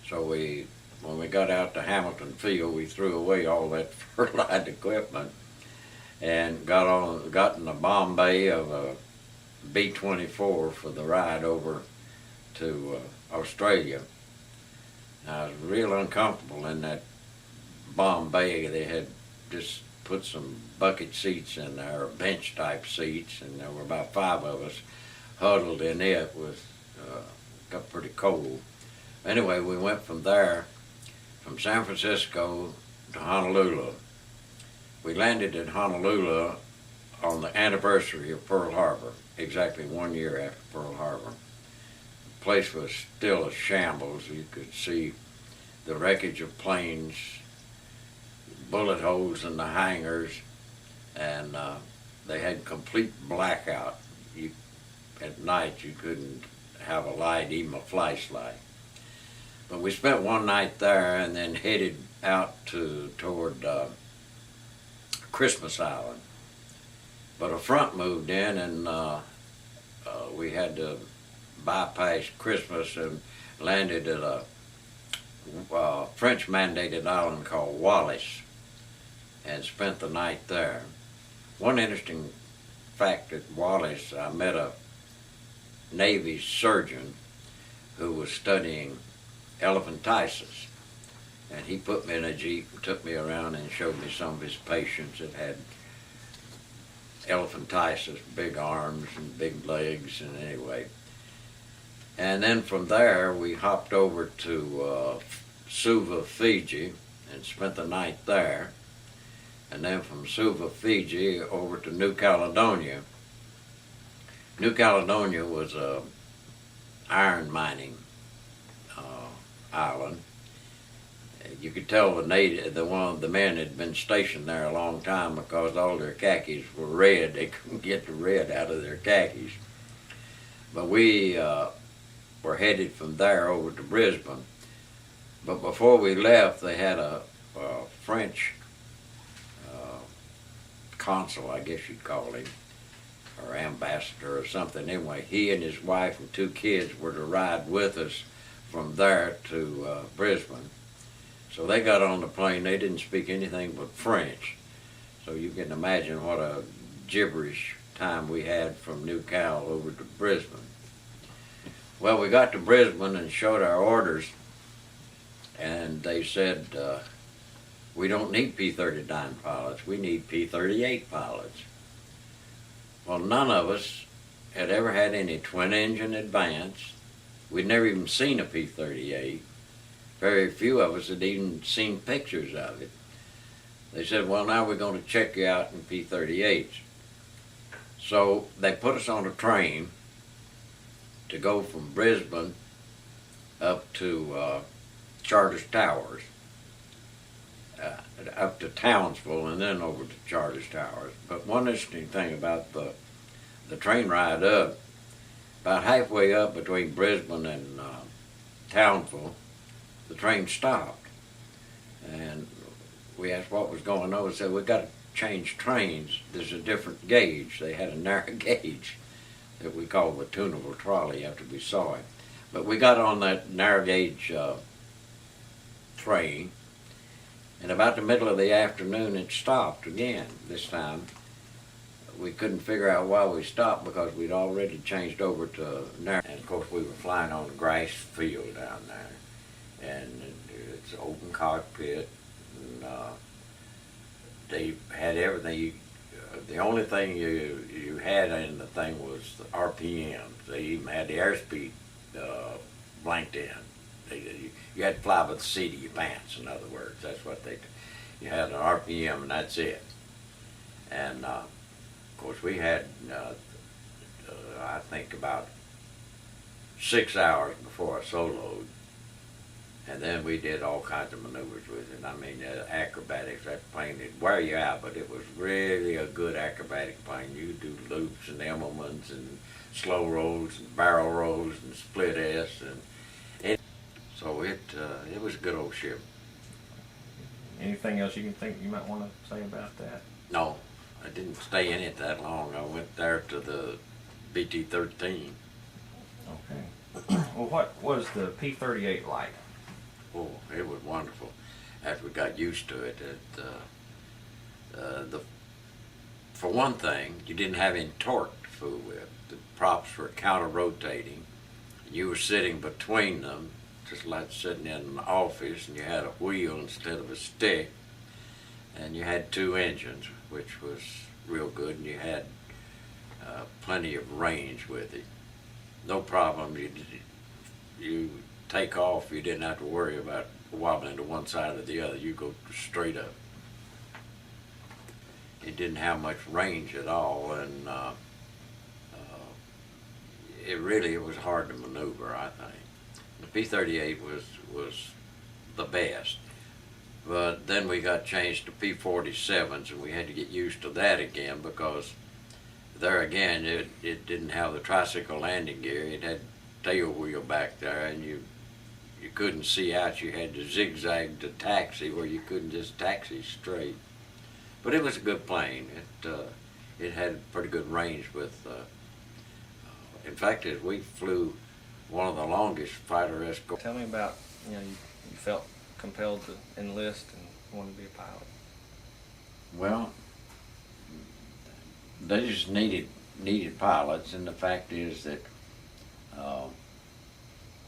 Speaker 3: So when we got out to Hamilton Field, we threw away all that fur-lined equipment and got in the bomb bay of a B-24 for the ride over to Australia. I was real uncomfortable in that bomb bay. They had just put some bucket seats in there, or bench type seats, and there were about 5 of us huddled in it. Got pretty cold. Anyway, we went from there, from San Francisco to Honolulu. We landed in Honolulu on the anniversary of Pearl Harbor, exactly 1 year after Pearl Harbor. The place was still a shambles. You could see the wreckage of planes, bullet holes in the hangars, and they had complete blackout. At night you couldn't have a light, even a flashlight. But we spent one night there and then headed out toward Christmas Island. But a front moved in, and we had to bypass Christmas and landed at a French-mandated island called Wallis and spent the night there. One interesting fact at Wallis, I met a Navy surgeon who was studying elephantiasis, and he put me in a Jeep and took me around and showed me some of his patients that had elephantiasis, big arms and big legs, and anyway. And then from there we hopped over to Suva, Fiji, and spent the night there. And then from Suva, Fiji, over to New Caledonia. New Caledonia was a iron mining island. You could tell the men had been stationed there a long time because all their khakis were red. They couldn't get the red out of their khakis. But we were headed from there over to Brisbane. But before we left, they had a French consul, I guess you'd call him, or ambassador or something. Anyway, he and his wife and 2 kids were to ride with us from there to Brisbane. So they got on the plane. They didn't speak anything but French. So you can imagine what a gibberish time we had from New Cal over to Brisbane. Well, we got to Brisbane and showed our orders, and they said, we don't need P-39 pilots, we need P-38 pilots. Well, none of us had ever had any twin-engine advance. We'd never even seen a P-38. Very few of us had even seen pictures of it. They said, well, now we're going to check you out in P-38s. So they put us on a train to go from Brisbane up to Charters Towers, up to Townsville, and then over to Charters Towers. But one interesting thing about the train ride up, about halfway up between Brisbane and Townsville, the train stopped. And we asked what was going on. They said, we've got to change trains. There's a different gauge. They had a narrow gauge that we called the tunable trolley after we saw it. But we got on that narrow gauge train, and about the middle of the afternoon it stopped again. This time we couldn't figure out why we stopped because we'd already changed over to narrow. And of course we were flying on a grass field down there, and it's an open cockpit, and they had everything. The only thing you had in the thing was the RPM. They even had the airspeed blanked in. You had to fly by the seat of your pants, in other words. That's what you had an RPM, and that's it. And of course we had, I think, about 6 hours before a soloed. And then we did all kinds of maneuvers with it. I mean, acrobatics, that plane, it'd wear you out, but it was really a good acrobatic plane. You could do loops and Immelmans and slow rolls and barrel rolls and split S. So it was a good old ship.
Speaker 2: Anything else you can think you might want to say about that?
Speaker 3: No, I didn't stay in it that long. I went there to the BT-13.
Speaker 2: Okay. Well, what was the P-38 like?
Speaker 3: Oh, it was wonderful. After we got used to it, for one thing, you didn't have any torque to fool with. The props were counter-rotating. You were sitting between them, just like sitting in an office, and you had a wheel instead of a stick. And you had 2 engines, which was real good, and you had plenty of range with it. No problem. You take off, you didn't have to worry about wobbling to one side or the other. You go straight up. It didn't have much range at all, and it was hard to maneuver, I think. The P-38 was the best. But then we got changed to P-47s, and we had to get used to that again, because there again, it didn't have the tricycle landing gear. It had tail wheel back there, and you couldn't see out. You had to zigzag to taxi, where you couldn't just taxi straight. But it was a good plane. It had pretty good range with. In fact, we flew one of the longest fighter escort.
Speaker 2: Tell me about, you felt compelled to enlist and wanted to be a pilot.
Speaker 3: Well, they just needed pilots, and the fact is that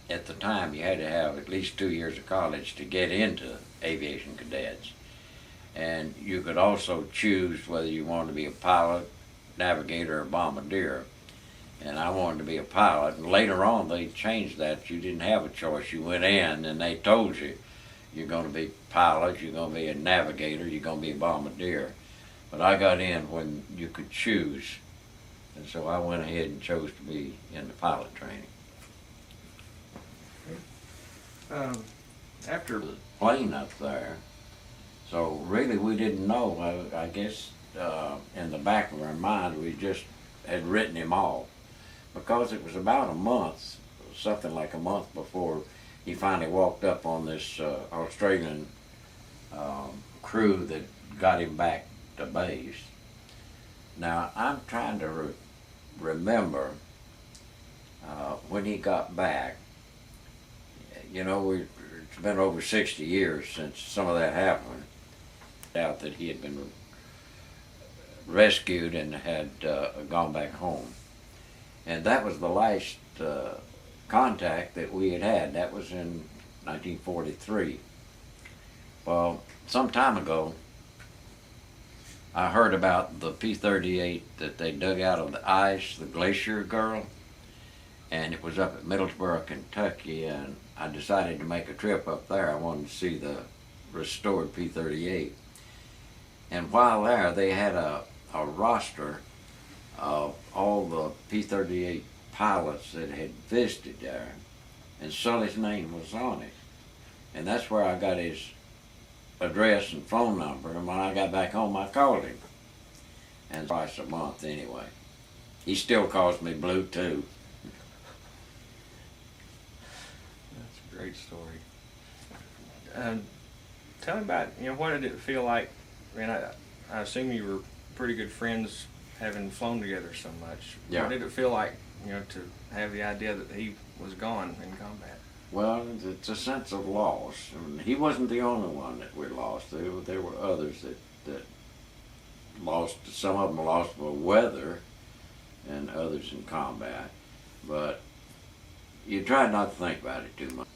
Speaker 3: at the time you had to have at least 2 years of college to get into aviation cadets, and you could also choose whether you wanted to be a pilot, navigator, or bombardier. And I wanted to be a pilot, and later on they changed that. You didn't have a choice. You went in and they told you, you're going to be a pilot, you're going to be a navigator, you're going to be a bombardier. But I got in when you could choose, and so I went ahead and chose to be in the pilot training.
Speaker 2: After
Speaker 3: The plane up there, so really we didn't know. I guess in the back of our mind we just had written him off, because it was about a month, something like a month before he finally walked up on this Australian crew that got him back to base. Now I'm trying to remember when he got back. It's been over 60 years since some of that happened. Out that he had been rescued and had gone back home. And that was the last contact that we had. That was in 1943. Well, some time ago, I heard about the P-38 that they dug out of the ice, the Glacier Girl, and it was up at Middlesboro, Kentucky, and I decided to make a trip up there. I wanted to see the restored P-38. And while there, they had a roster of all the P-38 pilots that had visited there, and Sully's name was on it. And that's where I got his address and phone number, and when I got back home I called him. And twice a month anyway. He still calls me Blue too.
Speaker 2: That's a great story. Tell me about, what did it feel like? I mean, I assume you were pretty good friends having flown together so much.
Speaker 3: Yeah.
Speaker 2: What did it feel like, to have the idea that he was gone in combat?
Speaker 3: Well, it's a sense of loss. I mean, he wasn't the only one that we lost. There were others that lost. Some of them lost by weather, and others in combat. But you try not to think about it too much.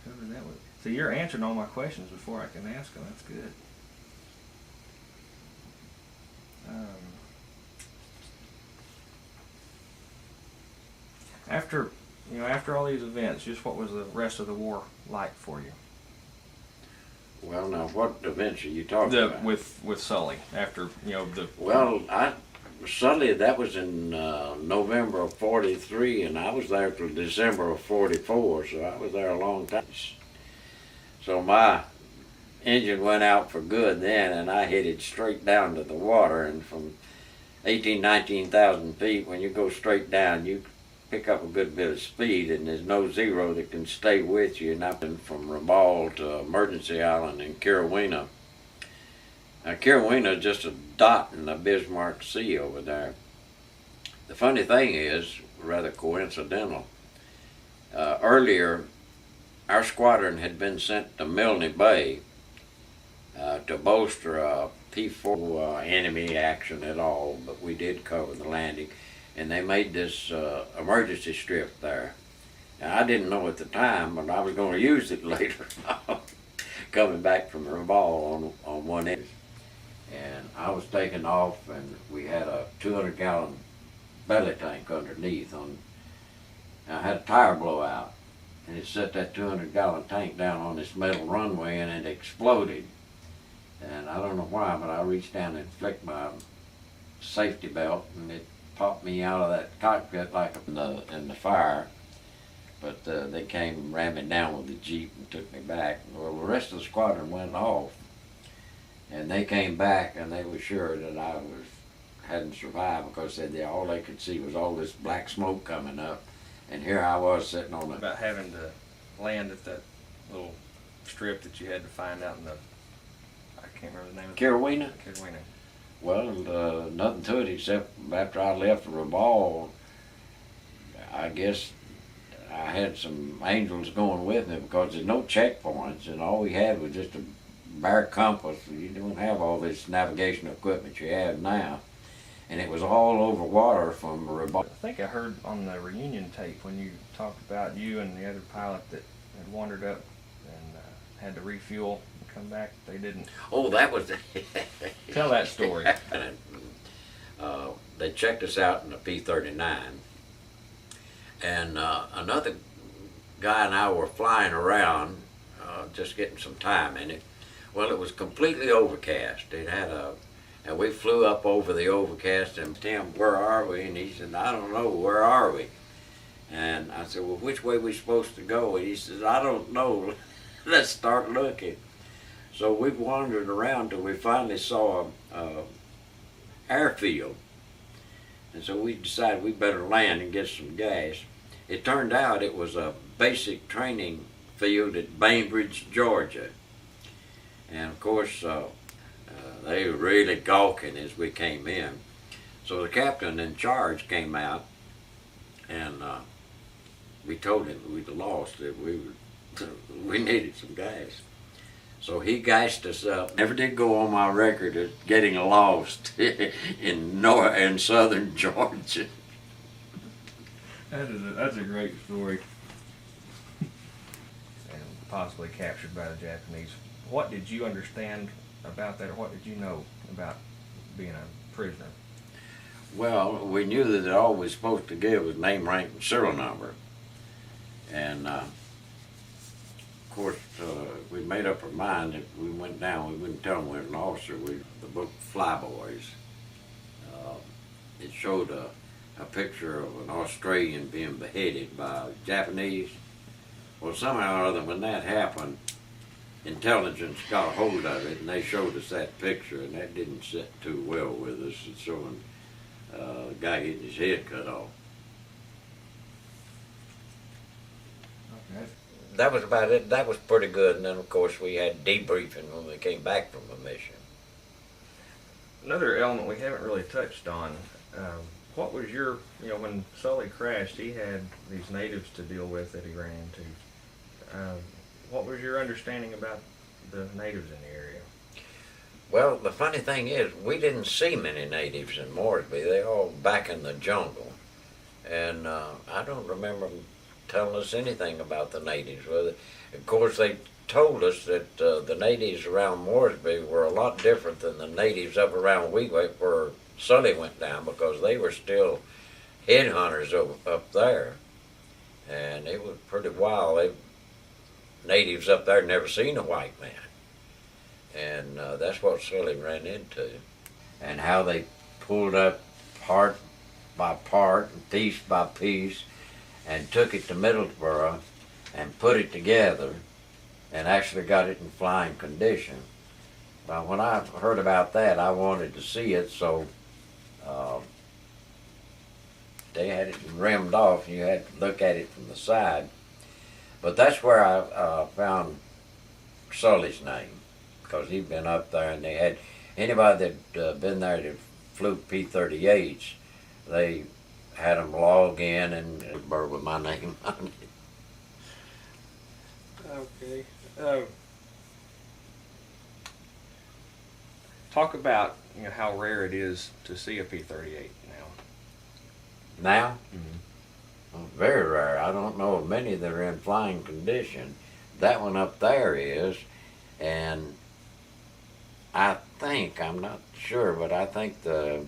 Speaker 2: Cover that one. So you're answering all my questions before I can ask them. That's good. After all these events, just what was the rest of the war like for you?
Speaker 3: Well, now what events are you talking about?
Speaker 2: With Sully after the.
Speaker 3: Well, Sully, that was in November of '43, and I was there till December of '44, so I was there a long time. So my engine went out for good then, and I headed straight down to the water, and from 19,000 feet, when you go straight down, pick up a good bit of speed, and there's no zero that can stay with you. And I've been from Rabaul to Emergency Island in Carolina. Now, Carolina is just a dot in the Bismarck Sea over there. The funny thing is, rather coincidental, earlier our squadron had been sent to Milne Bay to bolster a P4 enemy action at all, but we did cover the landing, and they made this emergency strip there. Now, I didn't know at the time, but I was going to use it later coming back from Rabaul on one end. And I was taking off, and we had a 200-gallon belly tank underneath. I had a tire blowout, and it set that 200-gallon tank down on this metal runway, and it exploded. And I don't know why, but I reached down and flicked my safety belt, and it popped me out of that cockpit like in the fire. But they came and ran me down with the Jeep and took me back. Well, the rest of the squadron went off, and they came back, and they were sure that I hadn't survived, because all they could see was all this black smoke coming up, and here I was sitting on it.
Speaker 2: About having to land at that little strip that you had to find out in the, I can't remember the name of it.
Speaker 3: Carolina?
Speaker 2: Carolina.
Speaker 3: Well, nothing to it except after I left Rabaul, I guess I had some angels going with me, because there's no checkpoints, and all we had was just a bare compass. You don't have all this navigation equipment you have now, and it was all over water from Rabaul.
Speaker 2: I think I heard on the reunion tape when you talked about you and the other pilot that had wandered up and had to refuel and come back. They didn't.
Speaker 3: Oh, that was
Speaker 2: Tell that story.
Speaker 3: They checked us out in the P-39, and another guy and I were flying around, just getting some time in it. Well, it was completely overcast. It had and we flew up over the overcast, and Tim, where are we? And he said, I don't know, where are we? And I said, well, which way are we supposed to go? And he said, I don't know, let's start looking. So we wandered around till we finally saw a airfield. And so we decided we better land and get some gas. It turned out it was a basic training field at Bainbridge, Georgia. And of course, they were really gawking as we came in. So the captain in charge came out, and we told him we'd lost, that we needed some gas. So he gassed us up. Never did go on my record as getting lost in southern Georgia.
Speaker 2: That's a great story. And possibly captured by the Japanese. What did you understand about that, or what did you know about being a prisoner?
Speaker 3: Well, we knew that all we were supposed to give was name, rank, and serial number. And of course, we made up our mind that we went down, we wouldn't tell them we were an officer. The book Flyboys, it showed a picture of an Australian being beheaded by Japanese. Well, somehow or other, when that happened, intelligence got a hold of it, and they showed us that picture, and that didn't sit too well with us. It's showing a guy getting his head cut off.
Speaker 2: Okay.
Speaker 3: That was about it. That was pretty good. And then, of course, we had debriefing when we came back from the mission.
Speaker 2: Another element we haven't really touched on, what was your, when Sully crashed, he had these natives to deal with that he ran into. What was your understanding about the natives in the area?
Speaker 3: Well, the funny thing is, we didn't see many natives in Moresby. They're all back in the jungle. And I don't remember them telling us anything about the natives. Well, of course, they told us that the natives around Moresby were a lot different than the natives up around where Sully went down, because they were still headhunters up there. And it was pretty wild. Natives up there never seen a white man. And that's what Sully ran into. And how they pulled up part by part, piece by piece, and took it to Middlesbrough and put it together and actually got it in flying condition. Well, when I heard about that, I wanted to see it, so They had it rimmed off, and you had to look at it from the side. But that's where I found Sully's name, because he'd been up there, and they had anybody that been there that flew P-38s, they had them log in and a bird with my name on it.
Speaker 2: Okay. Talk about how rare it is to see a P-38 now.
Speaker 3: Now?
Speaker 2: Mm-hmm.
Speaker 3: Well, very rare. I don't know of many that are in flying condition. That one up there is, and I think, I'm not sure, but I think the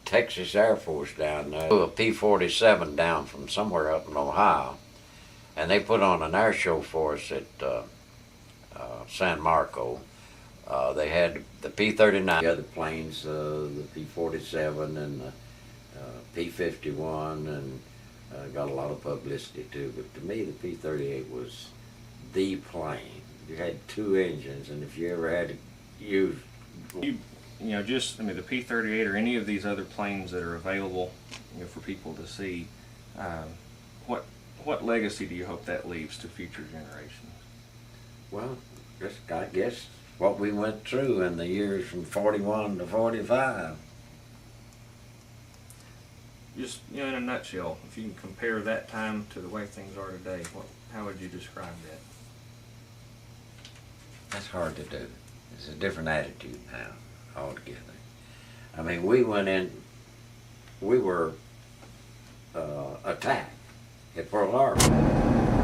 Speaker 3: Texas Air Force down there flew a P-47 down from somewhere up in Ohio, and they put on an air show for us at San Marco. They had the P-39, the other planes, the P-47 and the P-51, and got a lot of publicity too. But to me, the P-38 was the plane. You had two engines, and if you ever had to use,
Speaker 2: the P-38 or any of these other planes that are available, for people to see, what legacy do you hope that leaves to future generations?
Speaker 3: well, just I guess what we went through in the years from 41 to 45.
Speaker 2: Just in a nutshell, if you can compare that time to the way things are today, how would you describe that?
Speaker 3: That's hard to do. It's a different attitude now altogether. I mean, we went in, we were attacked at Pearl Harbor.